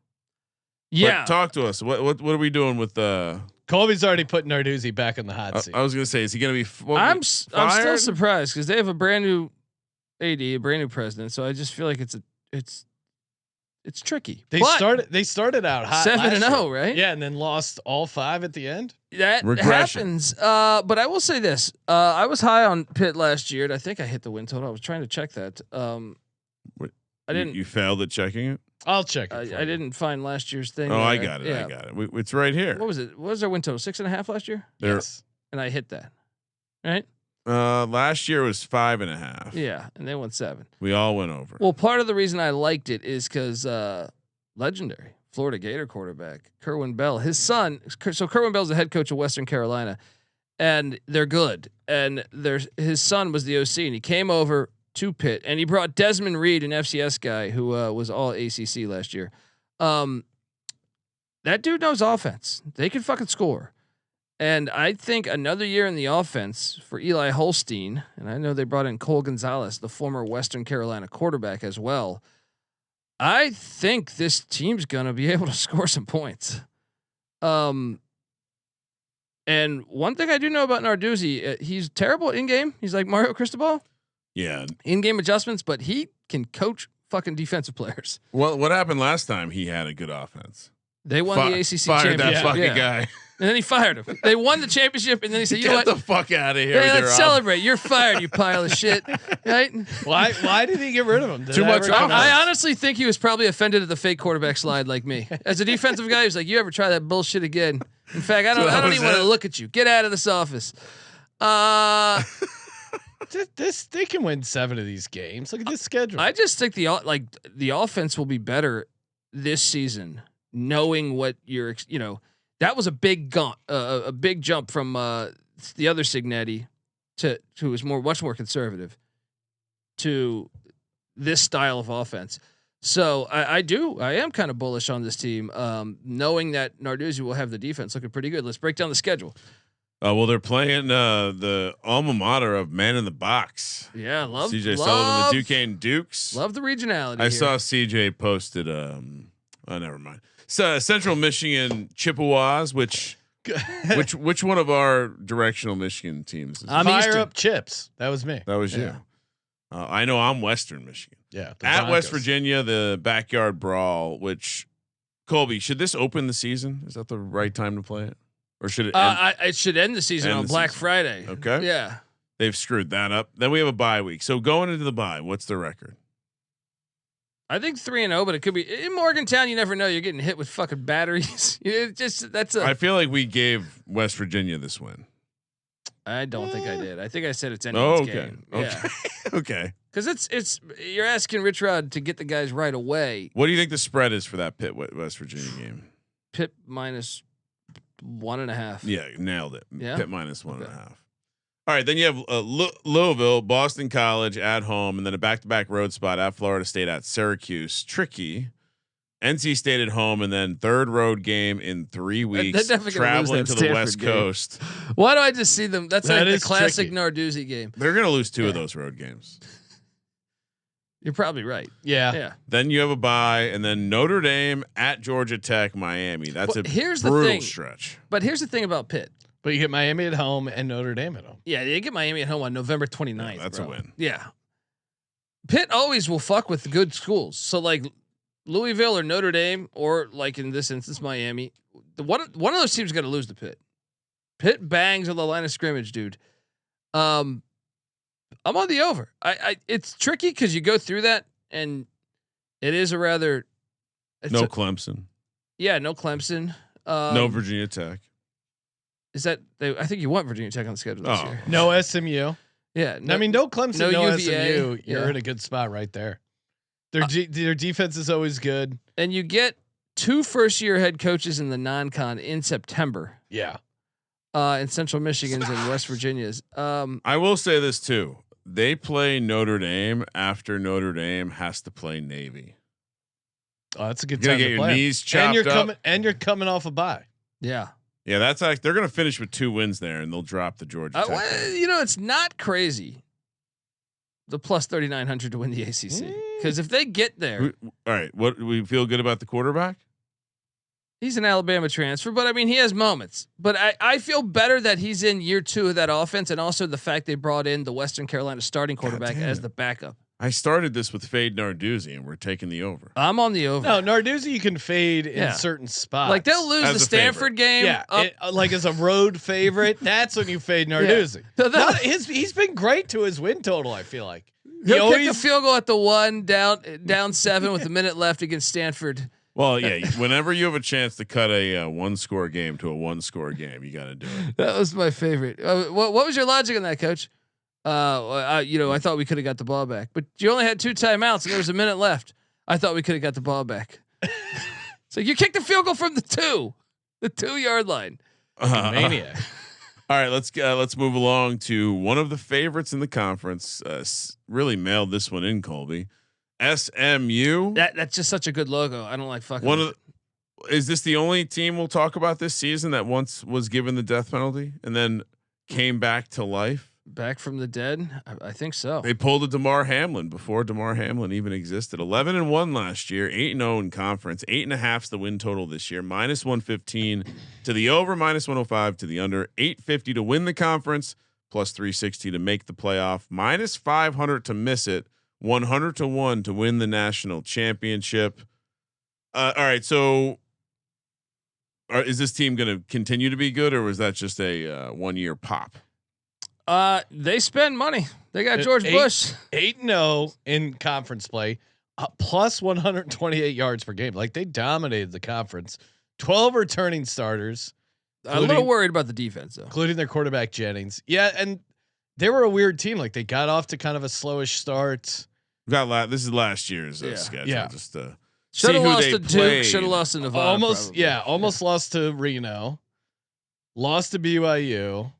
Yeah, but talk to us. What are we doing with Colby's already put Narduzzi back in the hot seat. I was going to say, is he going to be? I'm still surprised because they have a brand new AD, a brand new president. So I just feel like it's tricky. They started out hot 7-0, right? Yeah, and then lost all 5 at the end. That happens. But I will say this: I was high on Pitt last year, and I think I hit the win total. I was trying to check that. I didn't. You failed at checking it. I'll check. I didn't find last year's thing. Oh, I got it. Yeah. I got it. It's right here. What was it? What was our win total? 6.5 last year. Yes. and I hit that. Right? Last year was 5.5. Yeah, and they won 7. We all went over. Well, part of the reason I liked it is because legendary Florida Gator quarterback Kerwin Bell, his son. So Kerwin Bell's the head coach of Western Carolina, and they're good. And his son was the OC, and he came over to Pitt, and he brought Desmond Reed, an FCS guy who was all ACC last year. That dude knows offense. They can fucking score. And I think another year in the offense for Eli Holstein, and I know they brought in Cole Gonzalez, the former Western Carolina quarterback as well. I think this team's gonna be able to score some points. And one thing I do know about Narduzzi, he's terrible in game. He's like Mario Cristobal. Yeah, in game adjustments, but he can coach fucking defensive players. Well, what happened last time? He had a good offense. They won the ACC fired championship. that fucking guy. And then he fired him. They won the championship, and then he said, "You know Get what? the fuck out of here! Hey, let's celebrate. You're fired, you pile of shit." Right? Why did he get rid of him? Did Too much offense. I honestly think he was probably offended at the fake quarterback slide, like me. As a defensive guy, he was like, "You ever try that bullshit again?" In fact, I don't even want to look at you. Get out of this office. They can win 7 of these games. Look at this schedule. I just think the offense will be better this season, knowing what that was a big jump from the other Signetti to who was much more conservative to this style of offense. So I am kind of bullish on this team, knowing that Narduzzi will have the defense looking pretty good. Let's break down the schedule. Well, they're playing the alma mater of Man in the Box. Yeah, love CJ Sullivan, the Duquesne Dukes. Love the regionality. I saw CJ posted. Never mind. So Central Michigan Chippewas, which one of our directional Michigan teams? Fire up Chips. That was me. That was you. I know I'm Western Michigan. Yeah, at West Virginia, the backyard brawl. Which Colby, should this open the season? Is that the right time to play it? Or should it? It should end the season on Black Friday. Okay. Yeah. They've screwed that up. Then we have a bye week. So going into the bye, what's the record? I think 3-0, but it could be in Morgantown. You never know. You're getting hit with fucking batteries. I feel like we gave West Virginia this win. I don't think I did. I think I said it's anyone's game. Okay. Yeah. Okay. Because it's you're asking Rich Rod to get the guys right away. What do you think the spread is for that Pitt West Virginia game? Pitt minus 1.5. Yeah, nailed it. Yeah? Pitt minus 1.5. All right, then you have Louisville, Boston College at home, and then a back-to-back road spot at Florida State at Syracuse. Tricky. NC State at home, and then third road game in 3 weeks, traveling to the West Coast. Why do I just see them? That's like the classic tricky. Narduzzi game. They're going to lose 2 of those road games. You're probably right. Yeah. Then you have a bye, and then Notre Dame at Georgia Tech, Miami. That's here's brutal the thing. Stretch. But here's the thing about Pitt. But you get Miami at home and Notre Dame at home. Yeah, they get Miami at home on November 29th. Yeah, that's a win. Yeah. Pitt always will fuck with good schools. So like Louisville or Notre Dame, or like in this instance, Miami, one of those teams is going to lose to Pitt. Pitt bangs on the line of scrimmage, dude. I'm on the over. It's tricky because you go through that and it is a rather Clemson. Yeah, no Clemson. No Virginia Tech. Is that I think you want Virginia Tech on the schedule this year. No SMU. Yeah, I mean, no Clemson, no UVA. SMU. You're in a good spot right there. Their defense is always good, and you get 2 first-year head coaches in the non-con in September. Yeah, in Central Michigan's and West Virginia's. I will say this too: they play Notre Dame after Notre Dame has to play Navy. Oh, that's a good time to get your play. knees chopped up, and you're coming off a bye. Yeah. Yeah, that's like they're going to finish with 2 wins there, and they'll drop the Georgia Tech. It's not crazy. The plus 3,900 to win the ACC, because if they get there, all right. What we feel good about the quarterback? He's an Alabama transfer, but I mean he has moments. But I feel better that he's in year 2 of that offense, and also the fact they brought in the Western Carolina starting quarterback as the backup. I started this with fade Narduzzi, and we're taking the over. I'm on the over. No, Narduzzi you can fade in certain spots. Like they'll lose the Stanford game. Yeah, like as a road favorite. That's when you fade Narduzzi. Yeah. He's been great to his win total. I feel like he'll kick a field goal at the 1 down 7 with a minute left against Stanford. Well, yeah. Whenever you have a chance to cut a 1-score game to a 1-score game, you got to do it. That was my favorite. What was your logic on that, Coach? I thought we could have got the ball back, but you only had 2 timeouts and there was a minute left. I thought we could have got the ball back. So you kicked the field goal from the 2-yard line. Maniac. All right, let's move along to one of the favorites in the conference. Really mailed this one in, Colby. SMU. That's just such a good logo. I don't like fucking. Is this the only team we'll talk about this season that once was given the death penalty and then came back to life? Back from the dead? I think so. They pulled a Damar Hamlin before Damar Hamlin even existed. 11-1 last year, 8-0 in conference. 8.5's the win total this year. -115 to the over, -105 to the under. 850 to win the conference, +360 to make the playoff. -500 to miss it. 100 to 1 to win the national championship. All right, so is this team going to continue to be good, or was that just a 1-year pop? They spend money. They got George Bush 8-0 in conference play, plus 128 yards per game. Like they dominated the conference. 12 returning starters. I'm a little worried about the defense though, including their quarterback Jennings. Yeah, and they were a weird team. Like they got off to kind of a slowish start. This is last year's schedule. Yeah. Just should have lost to Duke. Should have lost to Nevada. Almost lost to Reno. Lost to BYU.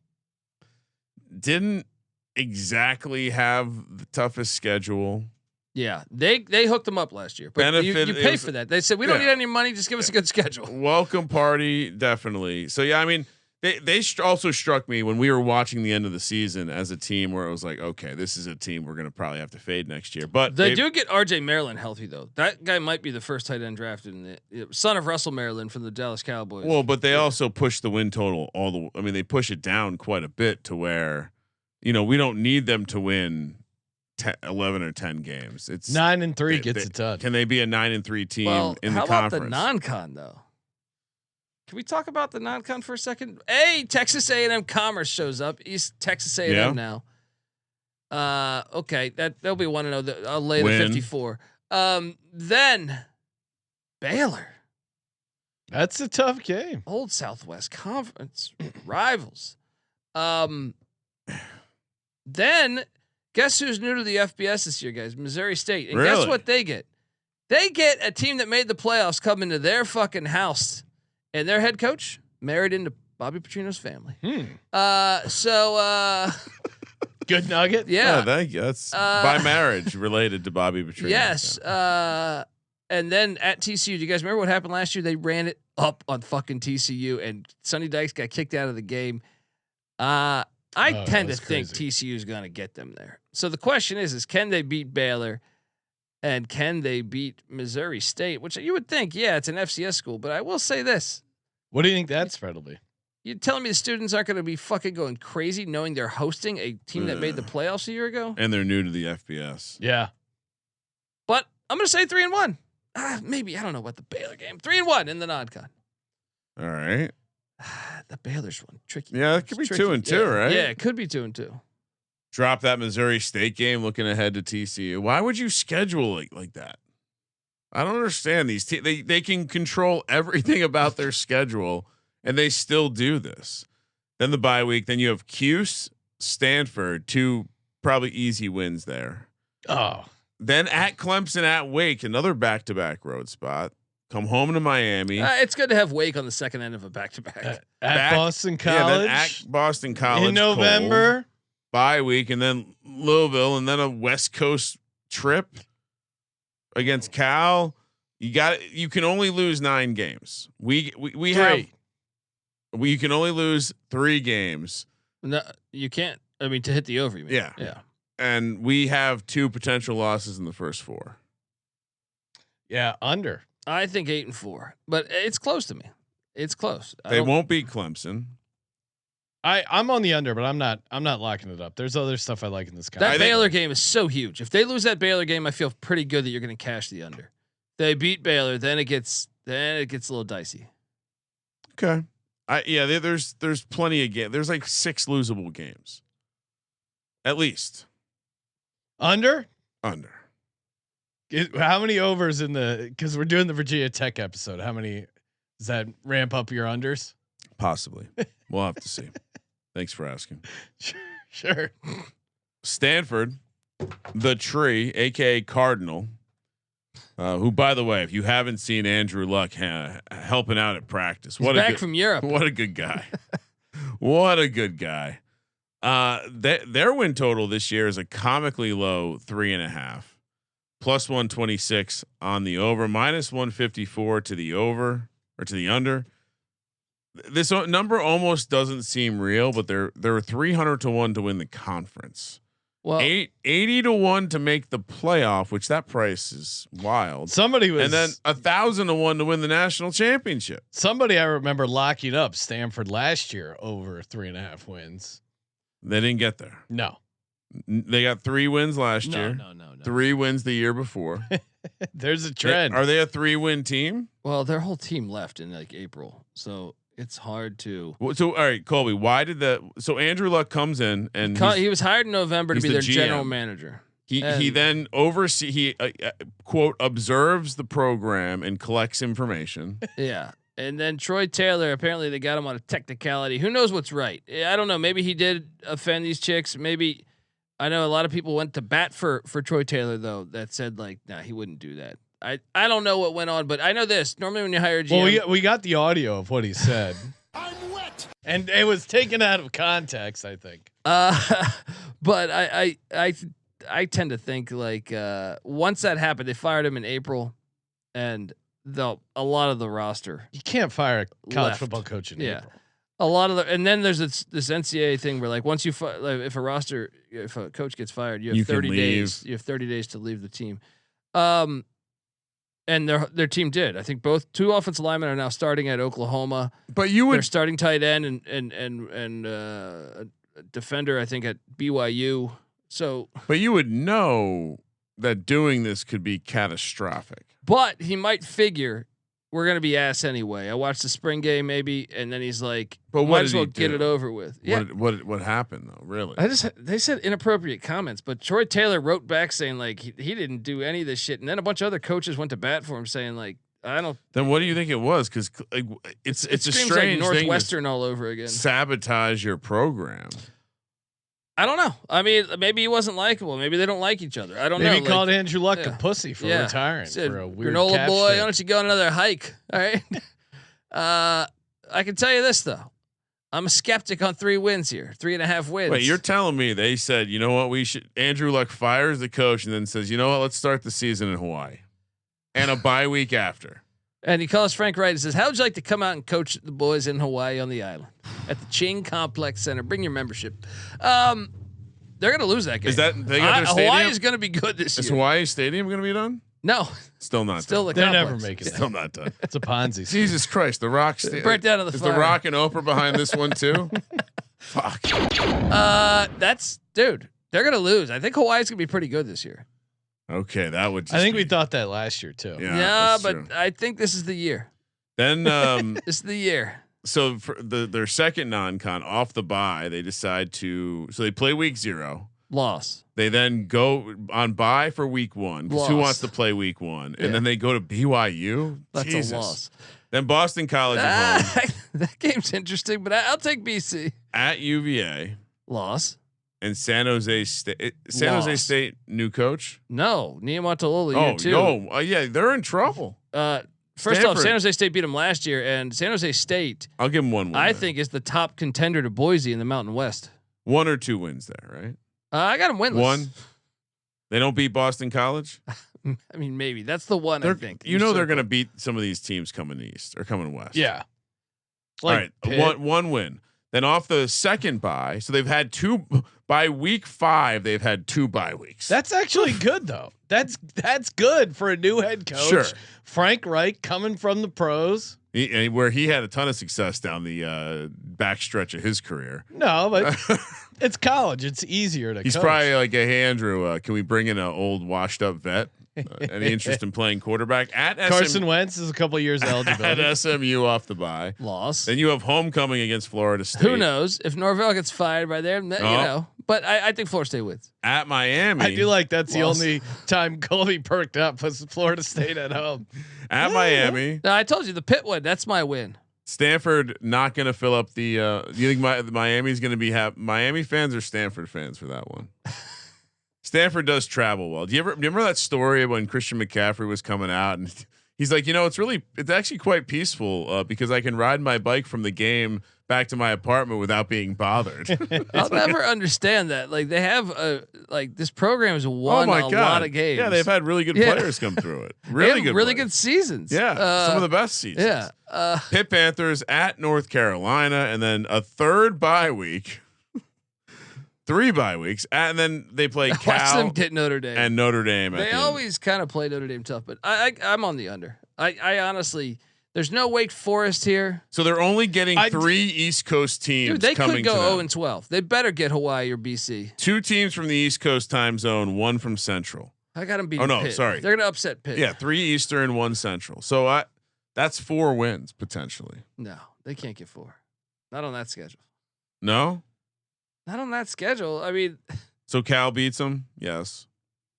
Didn't exactly have the toughest schedule. Yeah, they hooked them up last year, but you pay for that. They said we don't need any money, just give us a good schedule. Welcome party, definitely. So yeah, I mean, they also struck me when we were watching the end of the season as a team where it was like, okay, this is a team we're gonna probably have to fade next year. But they do get RJ Maryland healthy though. That guy might be the first tight end drafted in the son of Russell Maryland from the Dallas Cowboys. Well, but they also push the win total they push it down quite a bit to where, we don't need them to win 11 or 10 games. It's 9-3 gets it done. Can they be a 9-3 team in the conference? How about the non-con though? Can we talk about the non-con for a second? Hey, Texas A&M Commerce shows up. East Texas A&M now. Okay, that'll be 1-0. I'll lay the 54. Then Baylor. That's a tough game. Old Southwest Conference rivals. Then guess who's new to the FBS this year, guys? Missouri State. And guess what they get? They get a team that made the playoffs come into their fucking house, and their head coach married into Bobby Petrino's family. Good nugget. Yeah. That's by marriage related to Bobby Petrino. Yes. And then at TCU, do you guys remember what happened last year? They ran it up on fucking TCU, and Sonny Dykes got kicked out of the game. I tend to think TCU is going to get them there. So the question is can they beat Baylor, and can they beat Missouri State? Which you would think, yeah, it's an FCS school, but I will say this. What do you think that spread will be? You're telling me the students aren't going to be fucking going crazy knowing they're hosting a team that made the playoffs a year ago? And they're new to the FBS. Yeah. But I'm going to say 3-1. Maybe, I don't know about the Baylor game. 3-1 in the non-con. All right. The Baylor's one tricky. Yeah, it could be 2-2, right? Yeah, it could be 2-2. Drop that Missouri State game looking ahead to TCU. Why would you schedule it like that? I don't understand these teams. They can control everything about their schedule, and they still do this. Then the bye week. Then you have Cuse, Stanford, 2 probably easy wins there. Oh. Then at Clemson, at Wake, another back-to-back road spot. Come home to Miami. It's good to have Wake on the second end of a back-to-back. At Boston College. Yeah, then at Boston College in November. Cold, bye week, and then Louisville, and then a West Coast trip against Cal. You can only lose 9 games. We have. You can only lose 3 games. No, you can't. I mean, to hit the over, you mean? Yeah. Yeah. And we have 2 potential losses in the first 4. Yeah, under. I think 8-4, but it's close to me. It's close. They won't beat Clemson. I'm on the under, but I'm not locking it up. There's other stuff I like in this kind. That Baylor game is so huge. If they lose that Baylor game, I feel pretty good that you're going to cash the under. They beat Baylor, then it gets a little dicey. Okay. There's plenty of games. There's like 6 losable games. At least. Under. How many overs in because we're doing the Virginia Tech episode. How many does that ramp up your unders? Possibly. We'll have to see. Thanks for asking. Sure. Stanford, the tree, aka Cardinal, who, by the way, if you haven't seen Andrew Luck helping out at practice, He's back from Europe. What a good guy. What a good guy. Their win total this year is a comically low 3.5, plus 126 on the over, minus 154 to the over or to the under. This number almost doesn't seem real, but they're 300-1 to win the conference. Well, 80-1 to make the playoff, which that price is wild. Somebody was, and then 1,000-1 to win the national championship. Somebody I remember locking up Stanford last year over 3.5 wins. They didn't get there. No, they got 3 wins last year. No. 3 wins the year before. There's a trend. Are they a 3-win team? Well, their whole team left in like April, so it's hard to. So all right, Colby, why did so Andrew Luck comes in and he was hired in November to be their general manager. He then quote observes the program and collects information. Yeah. And then Troy Taylor, apparently they got him on a technicality. Who knows what's right? I don't know. Maybe he did offend these chicks. Maybe I know a lot of people went to bat for Troy Taylor though. That said like, nah, he wouldn't do that. I don't know what went on, but I know this. Normally when you hire a GM, well, we got the audio of what he said. I'm wet, and it was taken out of context, I think. But I tend to think like once that happened, they fired him in April, and a lot of the roster. You can't fire a college left. football coach in April. A lot of and then there's this NCAA thing where like once you if a coach gets fired, you have 30 days. You have 30 days to leave the team. And their team did. I think two offensive linemen are now starting at Oklahoma. But they're starting tight end and a defender, I think, at BYU. So, but you would know that doing this could be catastrophic. But he might figure we're gonna be ass anyway. I watched the spring game maybe, and then he's like, "But might as well get it over with." Yeah. What happened though? Really? They said inappropriate comments, but Troy Taylor wrote back saying like he didn't do any of this shit, and then a bunch of other coaches went to bat for him saying like, "I don't." Then what do you think it was? Because like, it's a strange like Northwestern all over again. Sabotage your program. I don't know. I mean, maybe he wasn't likable. Maybe they don't like each other. I don't know. Maybe he called Andrew Luck a pussy for retiring. Said, for a weird granola boy, why don't you go on another hike? All right. I can tell you this though. I'm a skeptic on 3 wins here. 3.5 wins. Wait, you're telling me they said, you know what, Andrew Luck fires the coach and then says, you know what, let's start the season in Hawaii and a bye week after. And he calls Frank Wright and says, how would you like to come out and coach the boys in Hawaii on the island at the Ching Complex Center? Bring your membership. They're going to lose that game. Is that they got their stadium? Hawaii is going to be good this year. Is Hawaii Stadium going to be done? No, still not. Still done. the They're complex. never making it. Still not done. It's a Ponzi. Jesus Christ, the Rock. Break down to the is fire. the Rock and Oprah behind this one too? Fuck. Dude. They're going to lose. I think Hawaii's going to be pretty good this year. Okay, that would. Just I think we thought that last year too. Yeah, but true. I think this is the year. Then This is the year. So for their second non-con off the bye, they decide to. So they play week 0. Loss. They then go on bye for week 1 because who Loss. wants to play week 1? Yeah. And then they go to BYU. That's Jesus. a loss. Then Boston College at home, That game's interesting, but I'll take BC. at UVA Loss. and San Jose State. San Jose Loss. State new coach. No, Niumatalolo year 2. no, yeah, they're in trouble. First off, Stanford. San Jose State beat them last year, and San Jose State, I'll give them 1 win. I there. think, is the top contender to Boise in the Mountain West. 1 or 2 wins there, right? I got them winless. 1. They don't beat Boston College. I mean, maybe that's the one. I think You know they're going to beat some of these teams coming east or coming west. Yeah. All right, one win. Then off the second bye, so they've had 2 by week 5. They've had 2 bye weeks. That's actually good though. That's good for a new head coach. Sure. Frank Reich coming from the pros. Where he had a ton of success down the backstretch of his career. No, but it's college. It's easier to. He's coach. probably like, hey Andrew, can we bring in an old washed up vet? Any interest in playing quarterback at Carson Wentz is a couple of years eligible. at SMU off the bye. loss. Then you have homecoming against Florida State. Who knows if Norvell gets fired by there? You know, but I think Florida State wins at Miami. I do like that's the only time Colby perked up was Florida State at home. At Miami. No, I told you the Pitt win. That's my win. Stanford not going to fill up the. Do you think Miami's going to be Miami fans or Stanford fans for that one? Stanford does travel well. Do you remember that story when Christian McCaffrey was coming out and he's like, it's actually quite peaceful because I can ride my bike from the game back to my apartment without being bothered. I'll never understand that. Like they have this program has won a lot of games. Yeah, they've had really good players come through it. Really good seasons. Yeah, some of the best seasons. Yeah. Pitt Panthers at North Carolina, and then a third bye week. 3 bye weeks, and then they play Watch Cal them get Notre Dame and Notre Dame. They always kind of play Notre Dame tough, but I'm on the under. I honestly, there's no Wake Forest here, so they're only getting 3 East Coast teams. Dude, they coming could go to 0-12. They better get Hawaii or BC. 2 teams from the East Coast time zone, 1 from Central. I got them beat. Pitt. Sorry, they're gonna upset Pitt. Yeah, 3 Eastern, 1 Central. So that's 4 wins potentially. No, they can't get 4. Not on that schedule. No. Not on that schedule. I mean, so Cal beats them. Yes.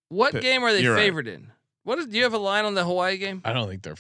What Pitt. game are they You're favored in? Do you have a line on the Hawaii game? I don't think they're.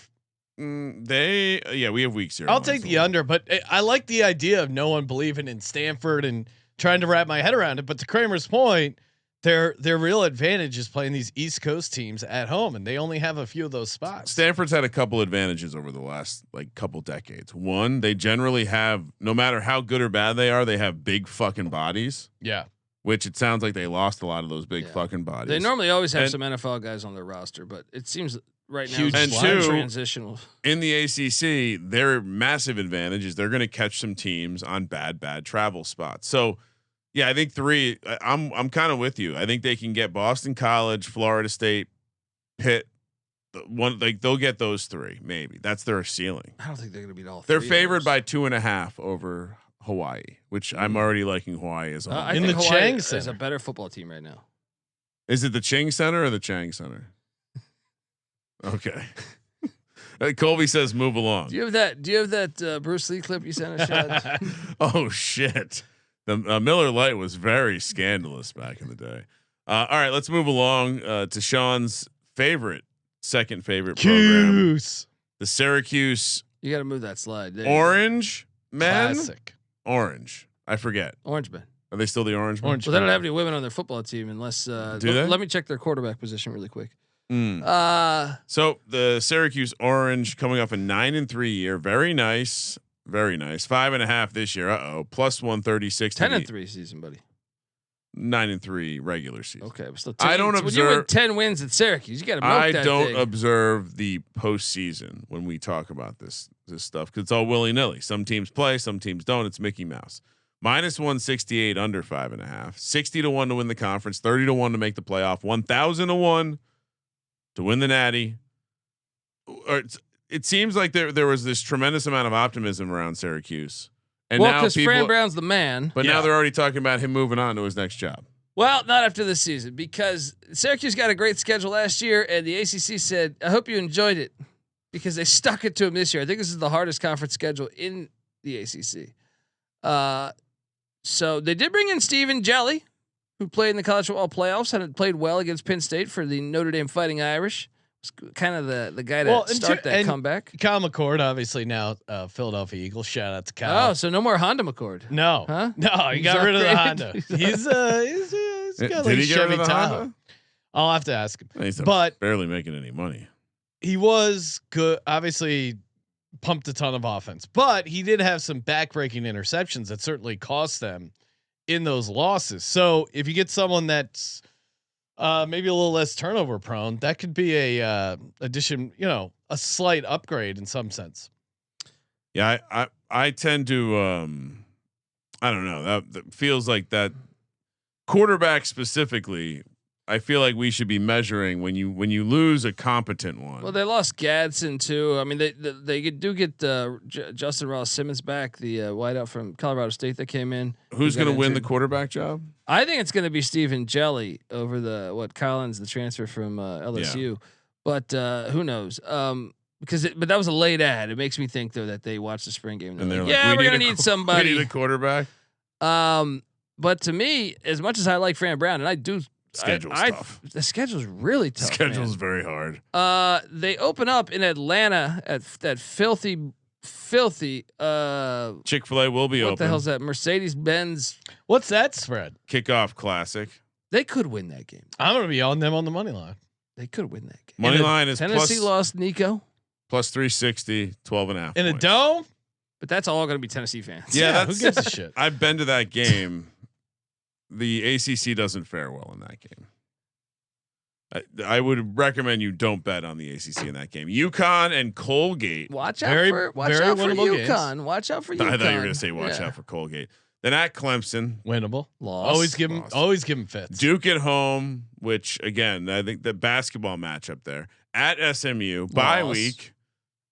We have weeks here. I'll take the under, but I like the idea of no one believing in Stanford and trying to wrap my head around it. But to Kramer's point, their real advantage is playing these East Coast teams at home, and they only have a few of those spots. Stanford's had a couple advantages over the last couple decades. One, they generally have, no matter how good or bad they are, they have big fucking bodies. Yeah. Which it sounds like they lost a lot of those big fucking bodies. They normally always have some NFL guys on their roster, but it seems right now and transitional. In the ACC, their massive advantage is they're going to catch some teams on bad travel spots. So, yeah, I think 3. I'm kind of with you. I think they can get Boston College, Florida State, Pitt. They'll get those 3. Maybe that's their ceiling. I don't think they're going to beat all 3. They're favored by 2.5 over Hawaii, which I'm already liking Hawaii as well. In the Hawaii Chang is Center. a better football team right now. Is it the Ching Center or the Chang Center? Okay. Colby says move along. Do you have that Bruce Lee clip you sent us, Shad? Oh shit. The Miller Lite was very scandalous back in the day. All right, let's move along to Sean's second favorite program, the Syracuse. You got to move that slide. Orange men. Classic. Orange. I forget. Orange men. Are they still the Orange men? Well, they don't have any women on their football team unless. Do they? Let me check their quarterback position really quick. So the Syracuse Orange coming off a 9-3 year, very nice. 5.5 this year. Plus 136. 10-3 season, buddy. 9-3 regular season. Okay, but still, I don't observe. When you win 10 wins at Syracuse, you got to milk that I don't thing. observe the postseason when we talk about this stuff because it's all willy nilly. Some teams play, some teams don't. It's Mickey Mouse. Minus 168 under 5.5. 60-1 to win the conference. 30-1 to make the playoff. 1,000-1 to win the Natty. It seems like there was this tremendous amount of optimism around Syracuse. And now because Fran Brown's the man. But now they're already talking about him moving on to his next job. Well, not after this season because Syracuse got a great schedule last year, and the ACC said, "I hope you enjoyed it," because they stuck it to him this year. I think this is the hardest conference schedule in the ACC. So they did bring in Stephen Jelly, who played in the college football playoffs and had played well against Penn State for the Notre Dame Fighting Irish. Kind of the guy to start that comeback. Kyle McCord, obviously now Philadelphia Eagles. Shout out to Kyle. Oh, so no more Honda McCord. No, huh? No, he got rid of the Honda. He's got like a Chevy Tahoe. I'll have to ask him. He's but barely making any money. He was good. Obviously, pumped a ton of offense, but he did have some backbreaking interceptions that certainly cost them in those losses. So if you get someone that's maybe a little less turnover prone, that could be a addition, a slight upgrade in some sense. Yeah. I tend to, I don't know, that feels like that quarterback specifically. I feel like we should be measuring when you lose a competent one. Well, they lost Gadsden too. I mean, they do get Justin Ross Simmons back, the wideout from Colorado State that came in. Who's going to win the quarterback job? I think it's going to be Stephen Jelly over Collins, the transfer from LSU. Yeah. But who knows? But that was a late ad. It makes me think though that they watched the spring game. And they're like, we're going to need somebody. We need a quarterback. But to me, as much as I like Fran Brown, and I do, Schedule's tough. The schedule's really tough. Schedule's very hard. They open up in Atlanta at that filthy. Chick-fil-A will be open. What the hell's that? Mercedes-Benz. What's that spread? Kickoff classic. They could win that game. I'm gonna be on them on the money line. They could win that game. Money line is Tennessee lost Nico plus 360, 12.5 in a dome. But that's all going to be Tennessee fans. Yeah, who gives a shit? I've been to that game. The ACC doesn't fare well in that game. I would recommend you don't bet on the ACC in that game. UConn and Colgate. Watch out for UConn. Watch out for UConn. I thought you were going to say watch out for Colgate. Then at Clemson, winnable. Loss. Always give them fits. Duke at home, which again I think the basketball matchup there. At SMU, bye week.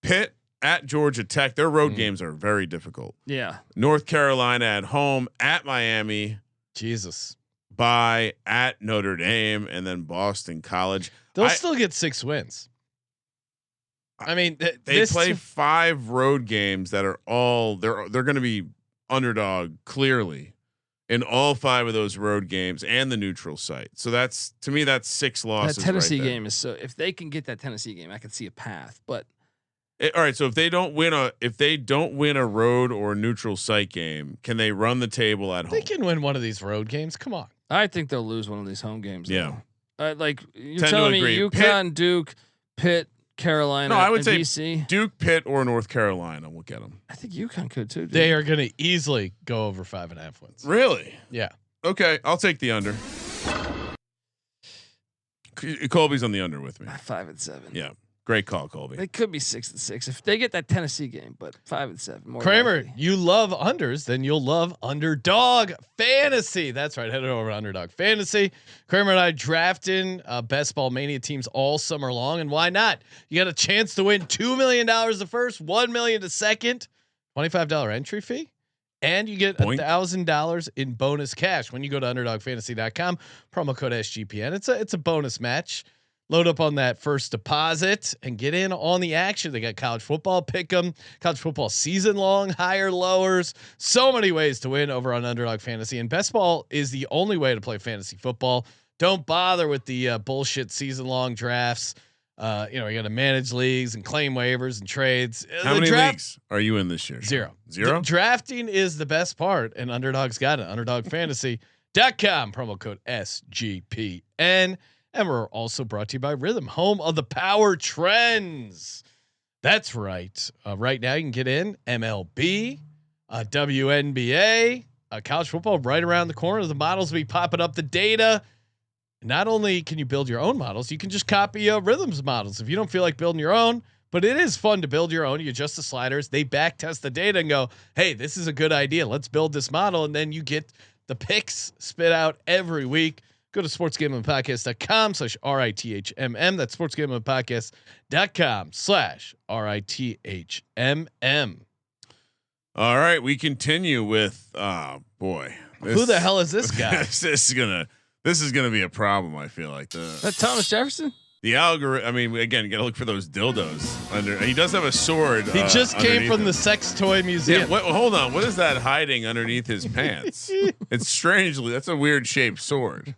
Pitt at Georgia Tech. Their road games are very difficult. Yeah. North Carolina at home, at Miami. Jesus. Bye at Notre Dame, and then Boston College. They'll still get 6 wins. I mean, they play 5 road games that are all they're going to be underdog clearly in all 5 of those road games and the neutral site. So that's, to me, that's 6 losses. That Tennessee right game is so. If they can get that Tennessee game, I can see a path. But all right, so if they don't win a road or neutral site game, can they run the table at home? They can win one of these road games. Come on. I think they'll lose one of these home games. Yeah. Like you're telling me UConn, Duke, Pitt, Carolina. No, I would say BC. Duke, Pitt, or North Carolina will get them. I think UConn could too. Dude. They are going to easily go over 5.5 wins. Really? Yeah. Okay, I'll take the under. Colby's on the under with me. 5-7. Yeah. Great call, Colby. They could be 6-6 if they get that Tennessee game, but 5-7. More Kramer, likely. you love unders, then you'll love Underdog Fantasy. That's right. Head over to Underdog Fantasy. Kramer and I drafting best ball mania teams all summer long, and why not? You got a chance to win $2 million the first, $1 million the second, $25 entry fee, and you get $1,000 in bonus cash when you go to UnderdogFantasy.com. Promo code SGPN. It's a bonus match. Load up on that first deposit and get in on the action. They got college football pick'em, college football season long, higher lowers. So many ways to win over on Underdog Fantasy, and best ball is the only way to play fantasy football. Don't bother with the bullshit season long drafts. You got to manage leagues and claim waivers and trades. How many leagues are you in this year? 0. Zero. Drafting is the best part, and Underdog's got it. UnderdogFantasy.com. Promo code SGPN. And we're also brought to you by Rhythm, home of the power trends. That's right. Right now you can get in MLB, WNBA, college football right around the corner. The models will be popping up the data. Not only can you build your own models, you can just copy Rhythm's models if you don't feel like building your own. But it is fun to build your own. You adjust the sliders. They back test the data and go, hey, this is a good idea. Let's build this model. And then you get the picks spit out every week. Go to sportsgamblingpodcast.com/RITHMM. That's sportsgamblingpodcast.com/RITHMM. All right, we continue with boy. Who the hell is this guy? This is gonna be a problem. I feel like that Thomas Jefferson. The algorithm. I mean, again, you gotta look for those dildos under. He does have a sword. He just came from the sex toy museum. Yeah, hold on. What is that hiding underneath his pants? It's strangely. That's a weird shaped sword.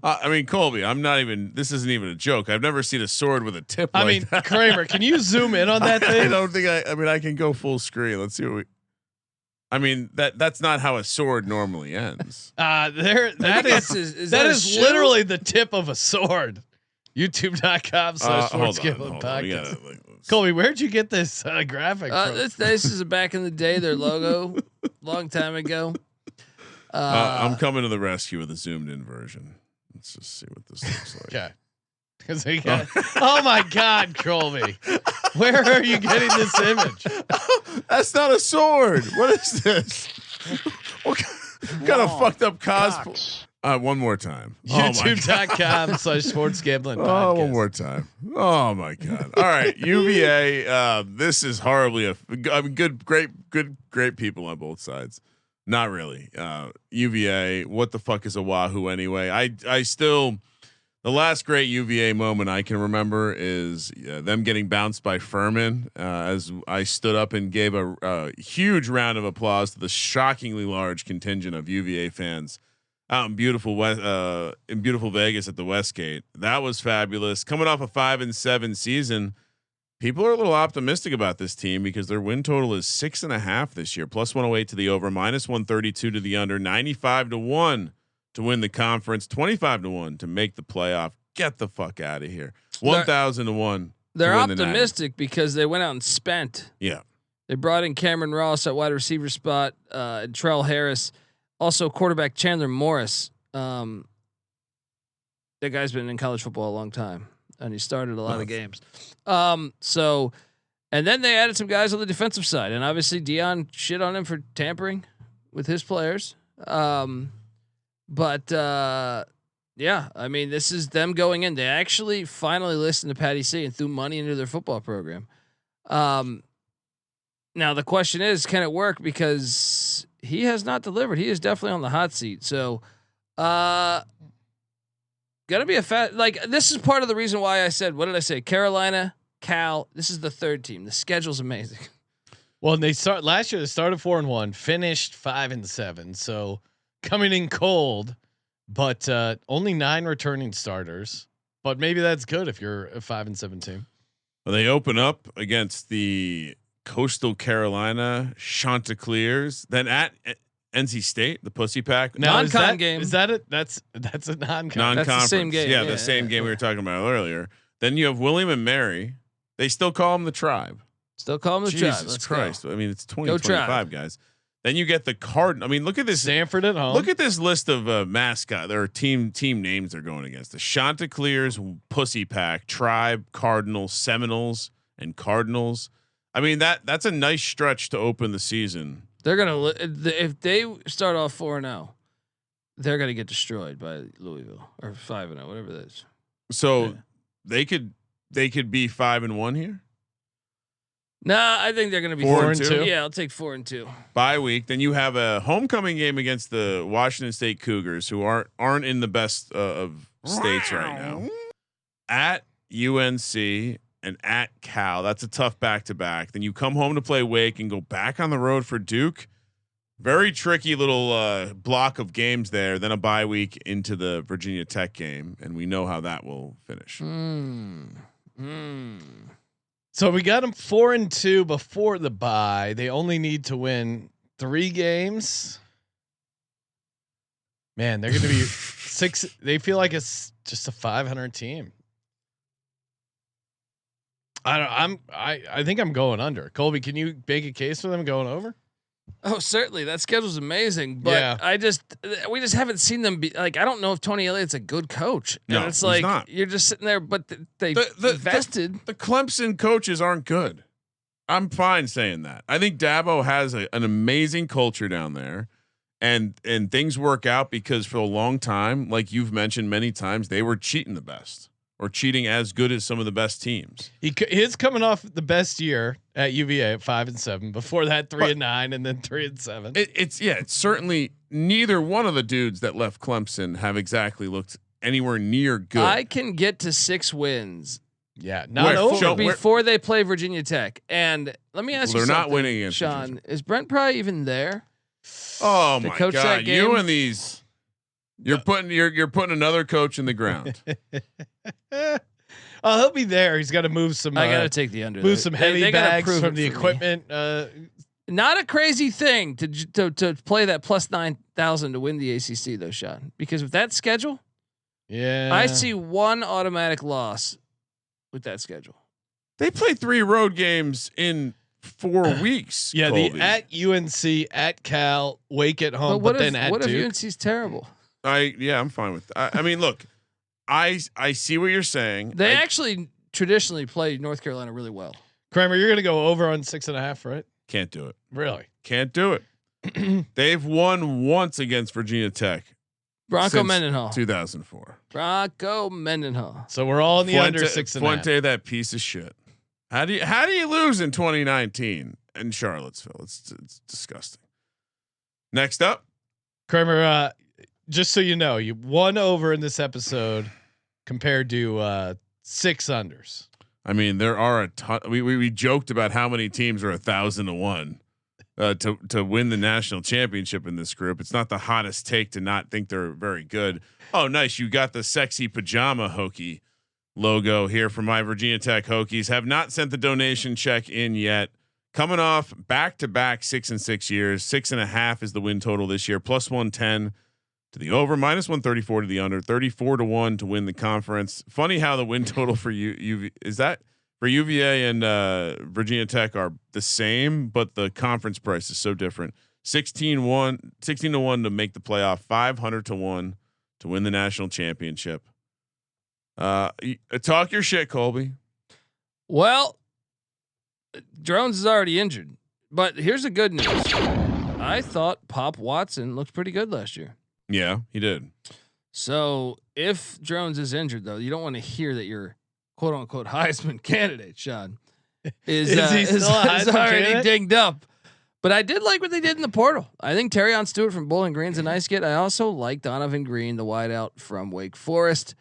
I mean, Colby, this isn't even a joke. I've never seen a sword with a tip. That. Kramer, can you zoom in on that thing? I don't think I can go full screen. Let's see what that's not how a sword normally ends. That is literally the tip of a sword. YouTube.com/sportsgamblingpodcast. Colby, where'd you get this graphic from? This is back in the day, their logo, long time ago. I'm coming to the rescue with a zoomed in version. Let's just see what this looks like. Okay. Oh my God, Colby, where are you getting this image? That's not a sword. What is this? What kind of fucked up cosplay? One more time. YouTube.com/sportsgambling. Oh, one more time. Oh my God. All right. UVA. This is horribly great people on both sides. Not really. UVA. What the fuck is a Wahoo anyway? I still, the last great UVA moment I can remember is them getting bounced by Furman as I stood up and gave a huge round of applause to the shockingly large contingent of UVA fans out in beautiful Vegas at the Westgate. That was fabulous. Coming off a 5-7 season, people are a little optimistic about this team because their win total is 6.5 this year, plus 108 to the over, minus 132 to the under, 95-1 to win the conference, 25-1 to make the playoff. Get the fuck out of here. 1,000-1. They're optimistic because they went out and spent. Yeah. They brought in Cameron Ross at wide receiver spot, and Trell Harris, also quarterback Chandler Morris. That guy's been in college football a long time, and he started a lot of games. So, and then they added some guys on the defensive side, and obviously Dion shit on him for tampering with his players. Yeah, I mean, this is them going in. They actually finally listened to Patty C and threw money into their football program. Now the question is, can it work? Because he has not delivered. He is definitely on the hot seat. So, gotta be this is part of the reason why I said, what did I say? Carolina, Cal. This is the third team. The schedule's amazing. Well, and last year. They started 4-1, finished 5-7. So coming in cold. But only 9 returning starters. But maybe that's good if you're a 5-7 team. Well, they open up against the Coastal Carolina Chanticleers, then at NC State, the Pussy Pack. Non-con game. Is that it? That's a non-con. Non-conference. That's the same game. Yeah, the same game we were talking about earlier. Then you have William and Mary. They still call them the Tribe. Still call them the Tribe. Jesus Christ. Go. I mean, it's 2025, guys. Then you get the Cardinal. I mean, look at this. Stanford at home. Look at this list of mascot or team names they're going against: the Chanticleers, Pussy Pack, Tribe, Cardinals, Seminoles, and Cardinals. I mean, that's a nice stretch to open the season. They're gonna if they start off 4-0, they're gonna get destroyed by Louisville or 5-0, whatever that is. So they could be 5-1 here. Nah, I think they're going to be 4-2. Yeah, I'll take 4-2. Bye week. Then you have a homecoming game against the Washington State Cougars, who aren't in the best of states right now. At UNC and at Cal, that's a tough back-to-back. Then you come home to play Wake and go back on the road for Duke. Very tricky little block of games there. Then a bye week into the Virginia Tech game, and we know how that will finish. So we got them 4-2 before the bye. They only need to win 3 games. Man, they're going to be 6. They feel like it's just a 500 team. I think I'm going under. Colby, can you make a case for them going over? Oh, certainly. That schedule's amazing, but yeah. We just haven't seen them be like. I don't know if Tony Elliott's a good coach. No, and it's like not. You're just sitting there, but they invested. The Clemson coaches aren't good. I'm fine saying that. I think Dabo has an amazing culture down there, and things work out because for a long time, like you've mentioned many times, they were cheating the best. Or cheating as good as some of the best teams. He's coming off the best year at UVA at 5-7. Before that, 3-9, and then 3-7. It's certainly neither one of the dudes that left Clemson have exactly looked anywhere near good. I can get to 6 wins. Yeah, not over before they play Virginia Tech. And let me ask you, they're not winning against Sean. Virginia. Is Brent Pry even there? Oh my God! You and these. You're putting another coach in the ground. Oh, he'll be there. He's got to move some. I got to take the under. Move some heavy bags from the equipment. Not a crazy thing to play that plus 9,000 to win the ACC though, Sean. Because with that schedule, yeah, I see one automatic loss with that schedule. They play 3 road games in 4 weeks. Yeah, Colby. the at UNC, at Cal, Wake at home, but then at Duke. What if UNC's terrible? I'm fine with that. I mean, look, I see what you're saying. They actually traditionally play North Carolina really well. Kramer, you're gonna go over on 6.5, right? Can't do it. Really? Can't do it. They've won once against Virginia Tech. Bronco Mendenhall, 2004. Bronco Mendenhall. So we're all in the under 6.5. Fuente, that piece of shit. How do you lose in 2019 in Charlottesville? It's disgusting. Next up, Kramer. Just so you know, you won over in this episode compared to 6 unders. I mean, there are a ton. We joked about how many teams are 1,000-1. to win the national championship in this group. It's not the hottest take to not think they're very good. Oh, nice. You got the sexy pajama Hokie logo here from my Virginia Tech Hokies. Have not sent the donation check in yet. Coming off back-to-back 6 and 6 years. 6.5 is the win total this year. Plus 110 to the over, minus 134 to the under, 34-1 to win the conference. Funny how the win total for is that for UVA and Virginia Tech are the same, but the conference price is so different. 16-1 to make the playoff, 500-1 to win the national championship. Talk your shit, Colby. Well, Drones is already injured, but here's the good news. I thought Pop Watson looked pretty good last year. Yeah, he did. So if Drones is injured, though, you don't want to hear that your quote unquote Heisman candidate, Sean, is already candidate? dinged up. But I did like what they did in the portal. I think Terrion Stewart from Bowling Green's a nice get. I also like Donovan Green, the wideout from Wake Forest.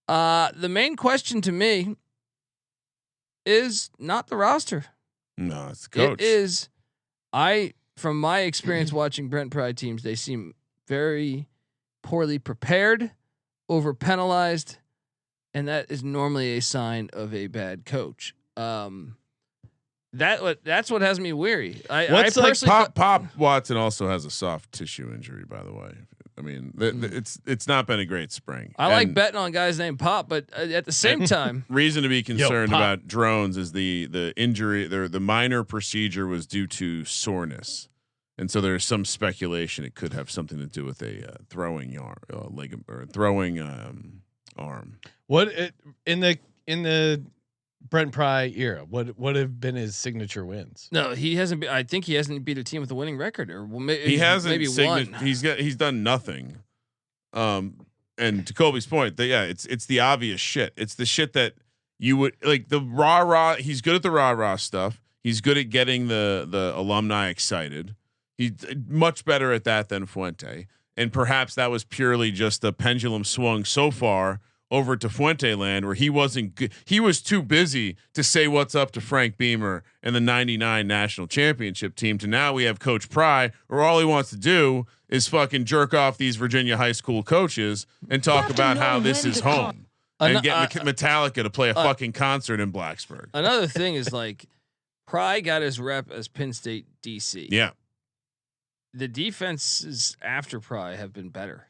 The main question to me is not the roster. No, it's the coach. It is. From my experience watching Brent Pry teams, they seem very poorly prepared, over penalized, and that is normally a sign of a bad coach. That's what has me weary. I personally Pop Watson also has a soft tissue injury, by the way. I mean, it's not been a great spring. I like betting on guys named Pop, but at the same time, reason to be concerned about Drones is the injury. The minor procedure was due to soreness, and so there's some speculation it could have something to do with a throwing ligament or throwing arm. In the Brent Pry era, what would have been his signature wins? No, he hasn't. I think he hasn't beat a team with a winning record, or he hasn't. Maybe one. He's done nothing. And to Colby's point, it's the obvious shit. It's the shit that you would like. The rah. He's good at the rah stuff. He's good at getting the alumni excited. He's much better at that than Fuente. And perhaps that was purely just the pendulum swung so far over to Fuente land where he wasn't good. He was too busy to say what's up to Frank Beamer and the 99 national championship team to now we have Coach Pry, where all he wants to do is fucking jerk off these Virginia high school coaches and talk about how this is home and get Metallica to play a fucking concert in Blacksburg. Another thing is like Pry got his rep as Penn State DC. Yeah. The defenses after Pry have been better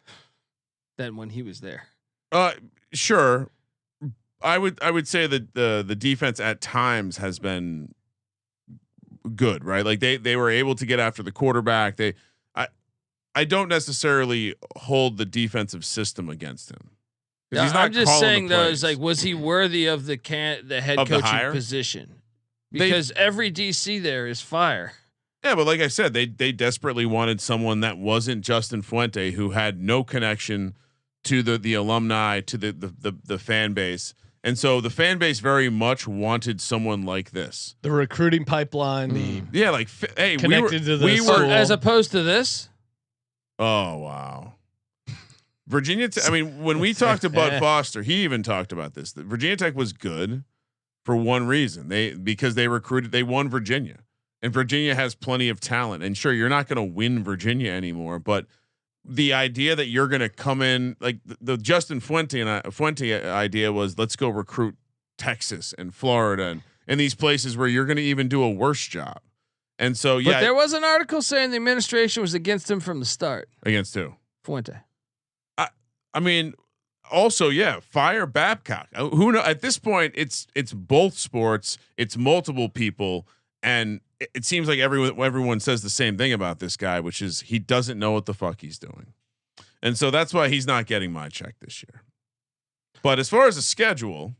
than when he was there. Sure. I would say that the defense at times has been good, right? Like they were able to get after the quarterback. I don't necessarily hold the defensive system against him. No, I'm just saying though, is like, was he worthy of the head coaching position? Because every DC there is fire. Yeah, but like I said, they desperately wanted someone that wasn't Justin Fuente, who had no connection to the alumni, to the fan base. And so the fan base very much wanted someone like this. The recruiting pipeline, hey, connected to the school. As opposed to this. Oh wow. Virginia I mean, when we talked to Bud Foster, he even talked about this. That Virginia Tech was good for one reason. Because they won Virginia. And Virginia has plenty of talent. And sure, you're not going to win Virginia anymore, but the idea that you're going to come in like the Justin Fuente idea was let's go recruit Texas and Florida and these places where you're going to even do a worse job. And so, but there was an article saying the administration was against him from the start. Against who? Fuente. I mean, also, fire Babcock. Who know at this point it's both sports. It's multiple people. And it seems like everyone says the same thing about this guy, which is he doesn't know what the fuck he's doing. And so that's why he's not getting my check this year. But as far as the schedule,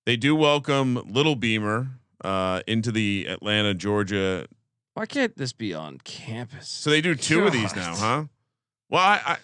they do welcome Little Beamer into the Atlanta, Georgia. Why can't this be on campus? So they do two of these now, huh? Well, I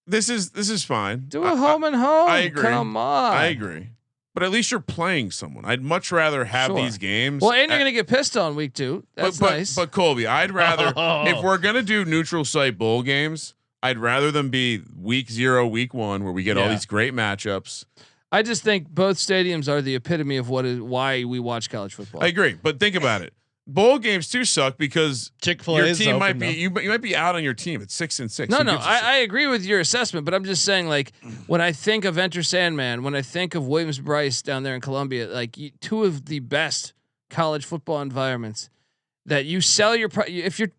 this is fine. Do a home and home. I agree. Come on. I agree. But at least you're playing someone. I'd much rather have these games. Well, and you're going to get pissed on week 2. That's nice. But Colby, I'd rather if we're going to do neutral site bowl games, I'd rather them be week 0, week 1, where we get all these great matchups. I just think both stadiums are the epitome of why we watch college football. I agree, but think about it. bowl games too suck because Chick-fil-A your team might open, be you might be out on your team. It's 6-6. No, I agree with your assessment, but I'm just saying, like, when I think of Enter Sandman, when I think of Williams Bryce down there in Columbia, like two of the best college football environments that you sell your if your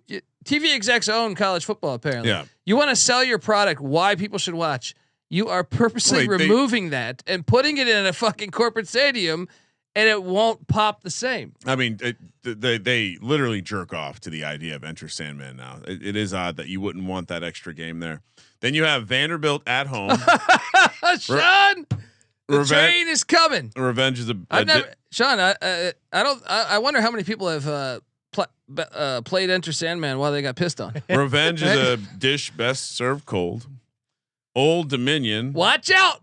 TV execs own college football, apparently, you want to sell your product. Why people should watch? You are purposely removing that and putting it in a fucking corporate stadium, and it won't pop the same. I mean, they literally jerk off to the idea of Enter Sandman now. It is odd that you wouldn't want that extra game there. Then you have Vanderbilt at home. Sean, the train is coming. Revenge is Sean, I wonder how many people have played Enter Sandman while they got pissed on. Revenge is a dish best served cold. Old Dominion. Watch out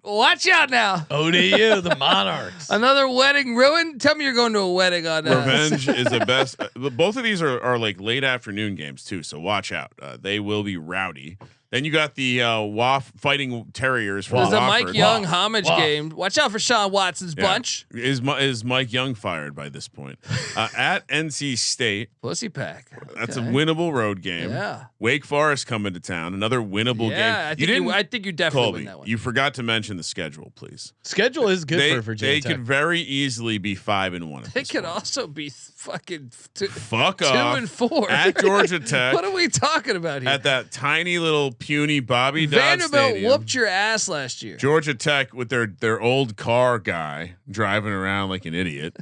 now. ODU, the Monarchs. Another wedding ruined. Tell me you're going to a wedding on Revenge is the best. Both of these are like late afternoon games too, so watch out. They will be rowdy. Then you got the WAF Fighting Terriers from There's a Wofford. Mike Young homage game. Watch out for Sean Watson's bunch. Is Mike Young fired by this point? At NC State. Pussy pack. That's a winnable road game. Yeah. Wake Forest coming to town. Another winnable game. I think you definitely Colby, win that one. you forgot to mention the schedule, please. Schedule is good for Virginia They Tech. could very easily be 5-1. They could also be fucking fuck 2-4 at Georgia Tech. What are we talking about here? At that tiny little puny Bobby Dodd Vanderbilt Stadium. whooped your ass last year. Georgia Tech with their old car guy driving around like an idiot.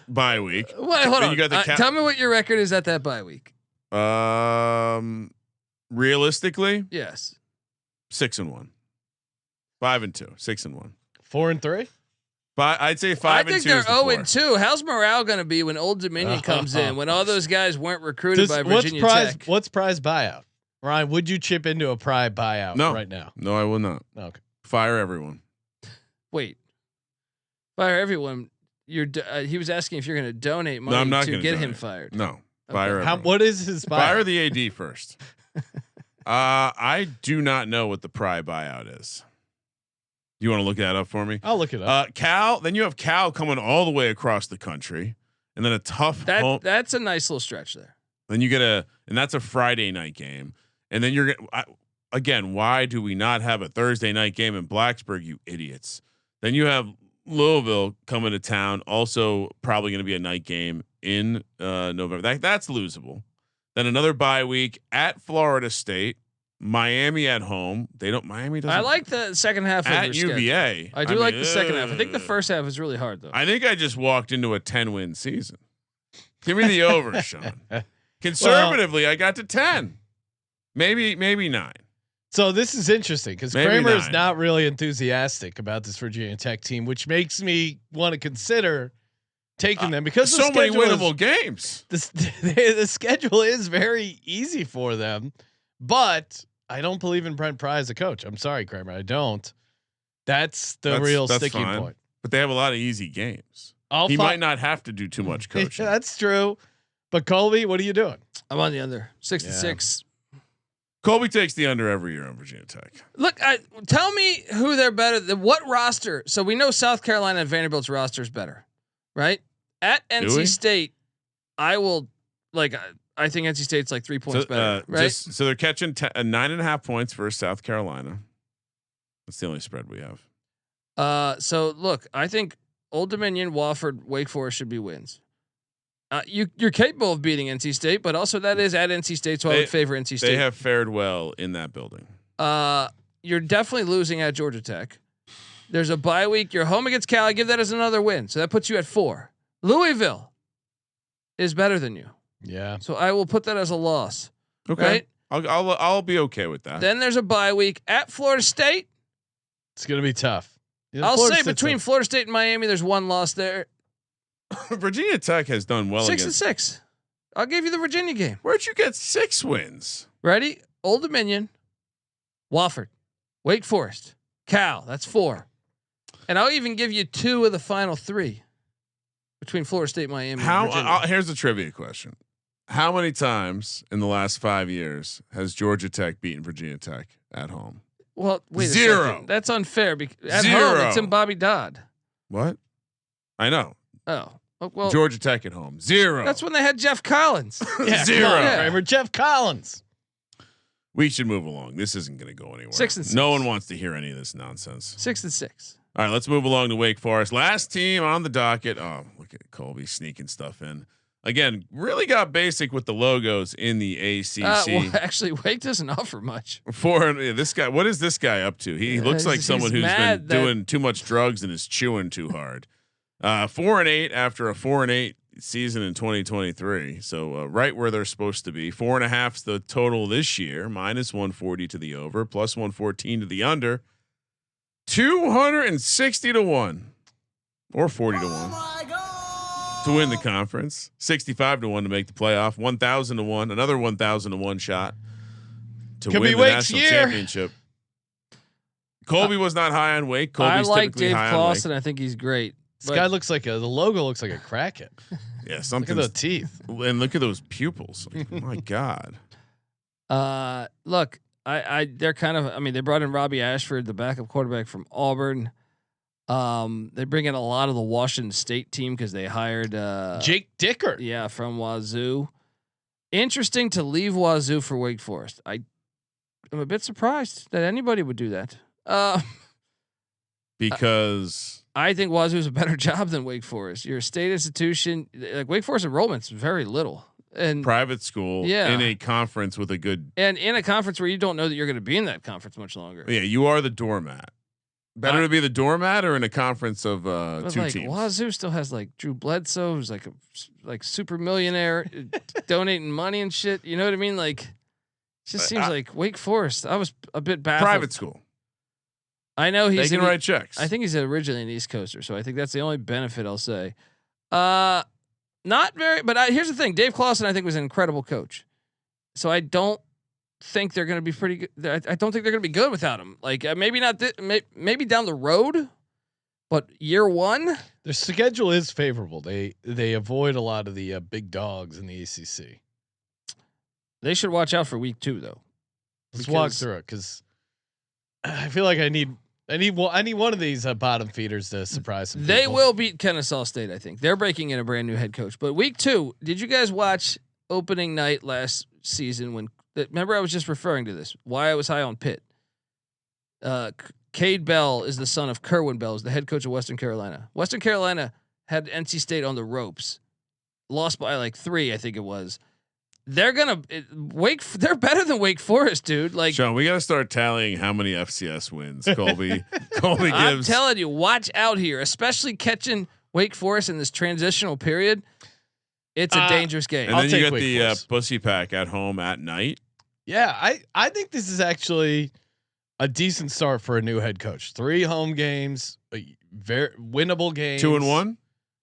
Bye week. Wait, hold on. You got the tell me what your record is at that bye week. Realistically, yes, 6-1, 5-2, 6-1, 4-3. But I'd say 5-2. I think they're 0-2. How's morale going to be when Old Dominion comes in? When all those guys weren't recruited by Virginia Tech? What's prize buyout? Ryan, would you chip into a prize buyout right now? No, I will not. Okay. Fire everyone. Wait. Fire everyone. He was asking if you're going to donate money to get him fired. No. Fire everyone. What is his buyout? Fire the AD first. I do not know what the prize buyout is. You want to look that up for me? I'll look it up. Cal. Then you have Cal coming all the way across the country, and then a tough home. That's a nice little stretch there. Then you get and that's a Friday night game, and then you're again. Why do we not have a Thursday night game in Blacksburg? You idiots. Then you have Louisville coming to town, also probably going to be a night game in November. That's losable. Then another bye week at Florida State. Miami at home. Miami doesn't. I like the second half at of UVA. I do like the second half. I think the first half is really hard though. I think I just walked into a 10-win season. Give me the over, Sean. Conservatively, I got to 10, maybe 9. So this is interesting because Kramer is not really enthusiastic about this Virginia Tech team, which makes me want to consider taking them because so many winnable games. The schedule is very easy for them. But I don't believe in Brent Pry as a coach. I'm sorry, Kramer. I don't. That's real sticking point. But they have a lot of easy games. He might not have to do too much coaching. Yeah, that's true. But Colby, what are you doing? I'm on the under 6-6. Colby takes the under every year on Virginia Tech. Look, tell me who they're better than. What roster? So we know South Carolina and Vanderbilt's roster is better, right? At NC State, I think NC State's like 3 points better, right? So they're catching 9.5 points for South Carolina. That's the only spread we have. So look, I think Old Dominion, Wofford, Wake Forest should be wins. You're capable of beating NC State, but also that is at NC State, so I would favor NC State. They have fared well in that building. You're definitely losing at Georgia Tech. There's a bye week. You're home against Cal. I give that as another win, so that puts you at 4. Louisville is better than you. Yeah. So I will put that as a loss. Okay. Right? I'll be okay with that. Then there's a bye week at Florida State. It's going to be tough. I'll say between Florida State and Miami, there's one loss there. Virginia Tech has done well. 6-6. I'll give you the Virginia game. Where'd you get 6 wins? Ready? Old Dominion, Wofford, Wake Forest, Cal. That's 4. And I'll even give you 2 of the final 3 between Florida State, Miami. And Virginia. Here's a trivia question. How many times in the last 5 years has Georgia Tech beaten Virginia Tech at home? Well, wait 0. a second. That's unfair. At 0. home, it's in Bobby Dodd. What? I know. Oh, Oh, well, Georgia Tech at home 0. That's when they had Jeff Collins. Yeah, 0. Kramer, Jeff Collins. We should move along. This isn't going to go anywhere. 6-6. No one wants to hear any of this nonsense. 6-6. All right, let's move along to Wake Forest. Last team on the docket. Oh, look at Colby sneaking stuff in. Again, really got basic with the logos in the ACC. Well, actually, Wake doesn't offer much. This guy, what is this guy up to? He looks like someone who's been doing too much drugs and is chewing too hard. 4-8 after a 4-8 season in 2023. So right where they're supposed to be. 4.5's the total this year. Minus 140 to the over, plus 114 to the under. 260 to 1 or 40 to 1 to win the conference. 65 to 1 to make the playoff. 1,000 to 1. Another 1,000 to 1 shot to win the national championship. Colby was not high on Wake. Colby's I like typically Dave high Clawson. on Wake. I think he's great. This guy looks like the logo looks like a crackhead. Yeah, Look something. at the teeth. And look at those pupils. Like, oh my God. Look, they're kind of. I mean, they brought in Robbie Ashford, the backup quarterback from Auburn. They bring in a lot of the Washington State team because they hired Jake Dicker. Yeah, from Wazoo. Interesting to leave Wazoo for Wake Forest. I'm a bit surprised that anybody would do that. Because I think Wazoo's a better job than Wake Forest. You're a state institution. Like Wake Forest enrollment's very little. And private school in a conference with a good and in a conference where you don't know that you're going to be in that conference much longer. Yeah, you are the doormat. Better to be the doormat or in a conference of two teams. Wazoo still has like Drew Bledsoe, who's like super millionaire, donating money and shit. You know what I mean? Like, it just seems like Wake Forest. I was a bit baffled. Private school. I know they can write checks. I think he's originally an East Coaster, so I think that's the only benefit I'll say. Not very, but here's the thing: Dave Clawson, I think, was an incredible coach. So I don't think they're going to be pretty good. I don't think they're going to be good without him. Like maybe not. Maybe down the road, but year one, their schedule is favorable. They avoid a lot of the big dogs in the ACC. They should watch out for week 2, though. Let's walk through it because I feel like I need one of these bottom feeders to surprise some They people. will beat Kennesaw State. I think they're breaking in a brand new head coach. But week 2, did you guys watch opening night last season? Remember I was just referring to this. Why I was high on Pitt. Cade Bell is the son of Kerwin Bell, is the head coach of Western Carolina. Western Carolina had NC State on the ropes, lost by like 3, I think it was. They're gonna They're better than Wake Forest, dude. Like Sean, we got to start tallying how many FCS wins Colby gives. I'm telling you, watch out here, especially catching Wake Forest in this transitional period. It's a dangerous game. And then you get the Pussy Pack at home at night. Yeah, I think this is actually a decent start for a new head coach. 3 home games, very winnable games. 2-1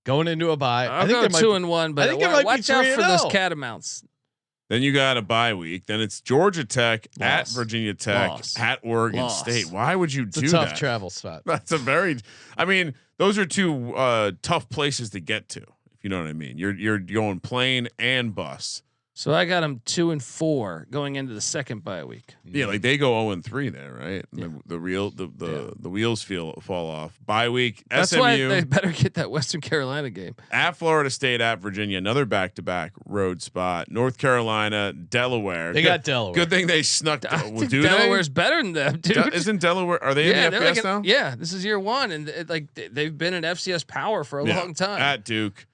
going into a bye. I think they're 2-1, but watch out for those catamounts. Then you got a bye week. Then it's Georgia Tech at Virginia Tech at Oregon State. Why would you do that? It's a tough travel spot. That's I mean, those are 2 tough places to get to. If you know what I mean. You're going plane and bus. So I got them 2-4 going into the second bye week. Yeah, like they go 0-3 there, right? Yeah. The wheels fall off. Bye week. That's SMU. why they better get that Western Carolina game. At Florida State, at Virginia, another back-to-back road spot. North Carolina, Delaware. They got Delaware. Good thing they snuck. I think Delaware's better than them, dude. Isn't Delaware? Are they in the FCS now? Yeah, this is year 1, and they've been in FCS power for a long time. At Duke.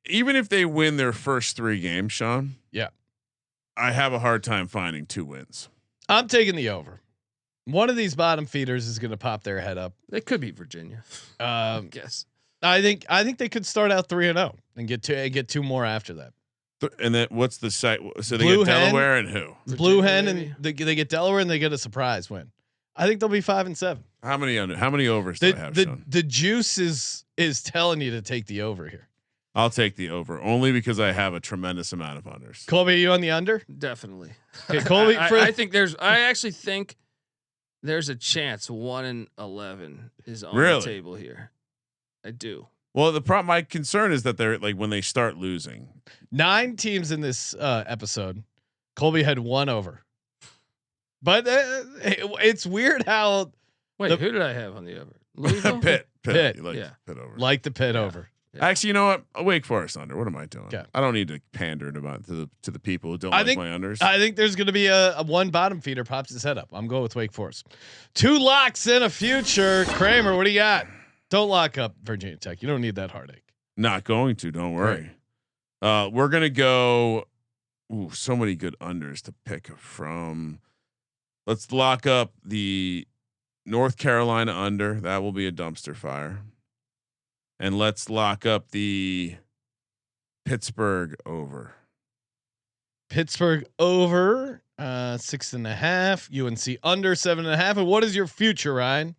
Even if they win their first 3 games, Sean. Yeah. I have a hard time finding 2 wins. I'm taking the over. One of these bottom feeders is going to pop their head up. They could beat Virginia. I guess. I think they could start out 3-0 and get 2 more after that. And then what's the site? So they Blue get Hen, Delaware and who? Virginia, Blue Hen, maybe? And they get Delaware and they get a surprise win. I think they'll be 5-7. How many overs do I have? The juice is telling you to take the over here. I'll take the over only because I have a tremendous amount of unders. Colby, are you on the under? Definitely. Okay, Colby. I actually think there's a chance 1-11 is on the table here. I do. Well, my concern is that they're like when they start losing. 9 teams in this episode. Colby had 1 over. But it's weird how Wait, who did I have on the over? Louisville? Pitt. Pitt. You like Yeah. Pitt over. Like the Pitt over. Yeah. Actually, you know what? Wake Forest under. What am I doing? Okay. I don't need to pander to the people who don't I like think- my unders. I think there's going to be a one bottom feeder pops his head up. I'm going with Wake Forest. 2 locks in a future. Kramer, what do you got? Don't lock up Virginia Tech. You don't need that heartache. Not going to. Don't worry. We're gonna go. Ooh, so many good unders to pick from. Let's lock up the North Carolina under. That will be a dumpster fire. And let's lock up the Pittsburgh over. Pittsburgh over 6.5. UNC under 7.5. And what is your future, Ryan?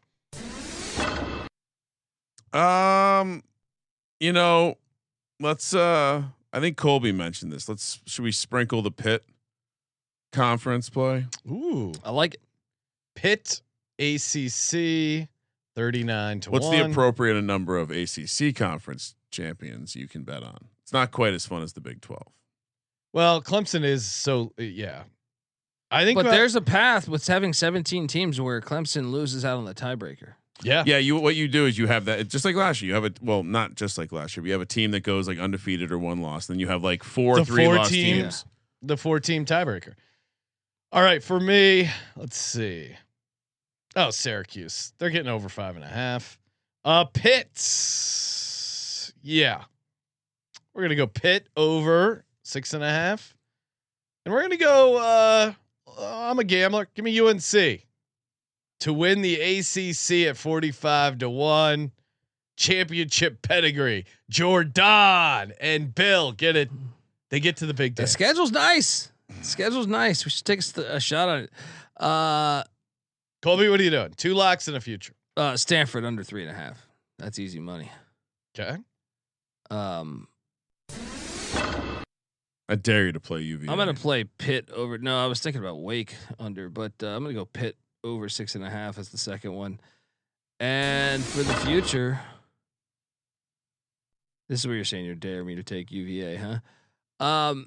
You know, let's I think Colby mentioned this. Should we sprinkle the Pitt conference play? Ooh, I like it. Pitt ACC 39-1. What's the appropriate number of ACC conference champions you can bet on? It's not quite as fun as the Big 12. Well, Clemson is so yeah. I think, But there's a path with having 17 teams where Clemson loses out on the tiebreaker. yeah, Yeah, what you do is you have that just like last year. You have not just like last year. But you have a team that goes like undefeated or 1 loss. Then you have like 4 The 3-loss teams. teams. The 4-team tiebreaker. All right, for me, let's see. Oh, Syracuse. They're getting over 5.5. Pitt. Yeah. We're gonna go Pitt over 6.5. And we're gonna go I'm a gambler. Give me UNC to win the ACC at 45-1. Championship pedigree. Jordan and Bill get it. They get to the big The dance. schedule's nice. Schedule's nice. We should take a shot on it. Colby, what are you doing? 2 locks in the future. Stanford under 3.5. That's easy money. Okay. I dare you to play UVA. I'm gonna play Pitt over. No, I was thinking about Wake under, but I'm gonna go Pitt over 6.5 as the second one. And for the future, this is where you're saying you dare me to take UVA, huh? No,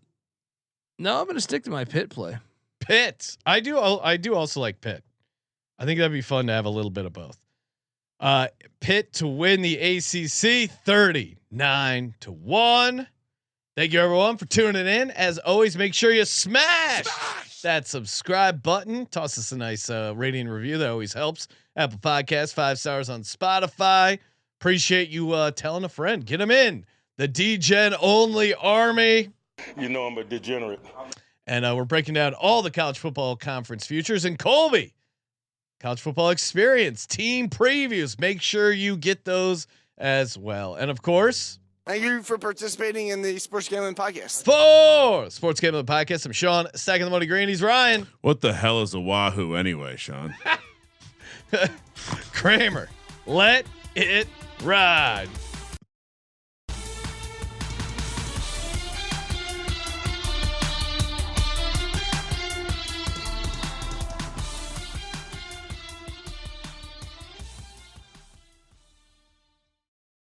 I'm gonna stick to my Pitt play. Pitt. I do also like Pitt. I think that'd be fun to have a little bit of both. Pitt to win the ACC 39-1. Thank you everyone for tuning in. As always, make sure you smash that subscribe button. Toss us a nice rating and review. That always helps. Apple Podcasts, 5 stars on Spotify. Appreciate you telling a friend. Get them in. The D-Gen only army. You know I'm a degenerate. And we're breaking down all the college football conference futures. And Colby, college football experience, team previews. Make sure you get those as well. And of course, thank you for participating in the Sports Gambling Podcast. for Sports Gambling Podcast, I'm Sean, stacking the money green. He's Ryan. What the hell is a Wahoo anyway, Sean? Kramer, let it ride.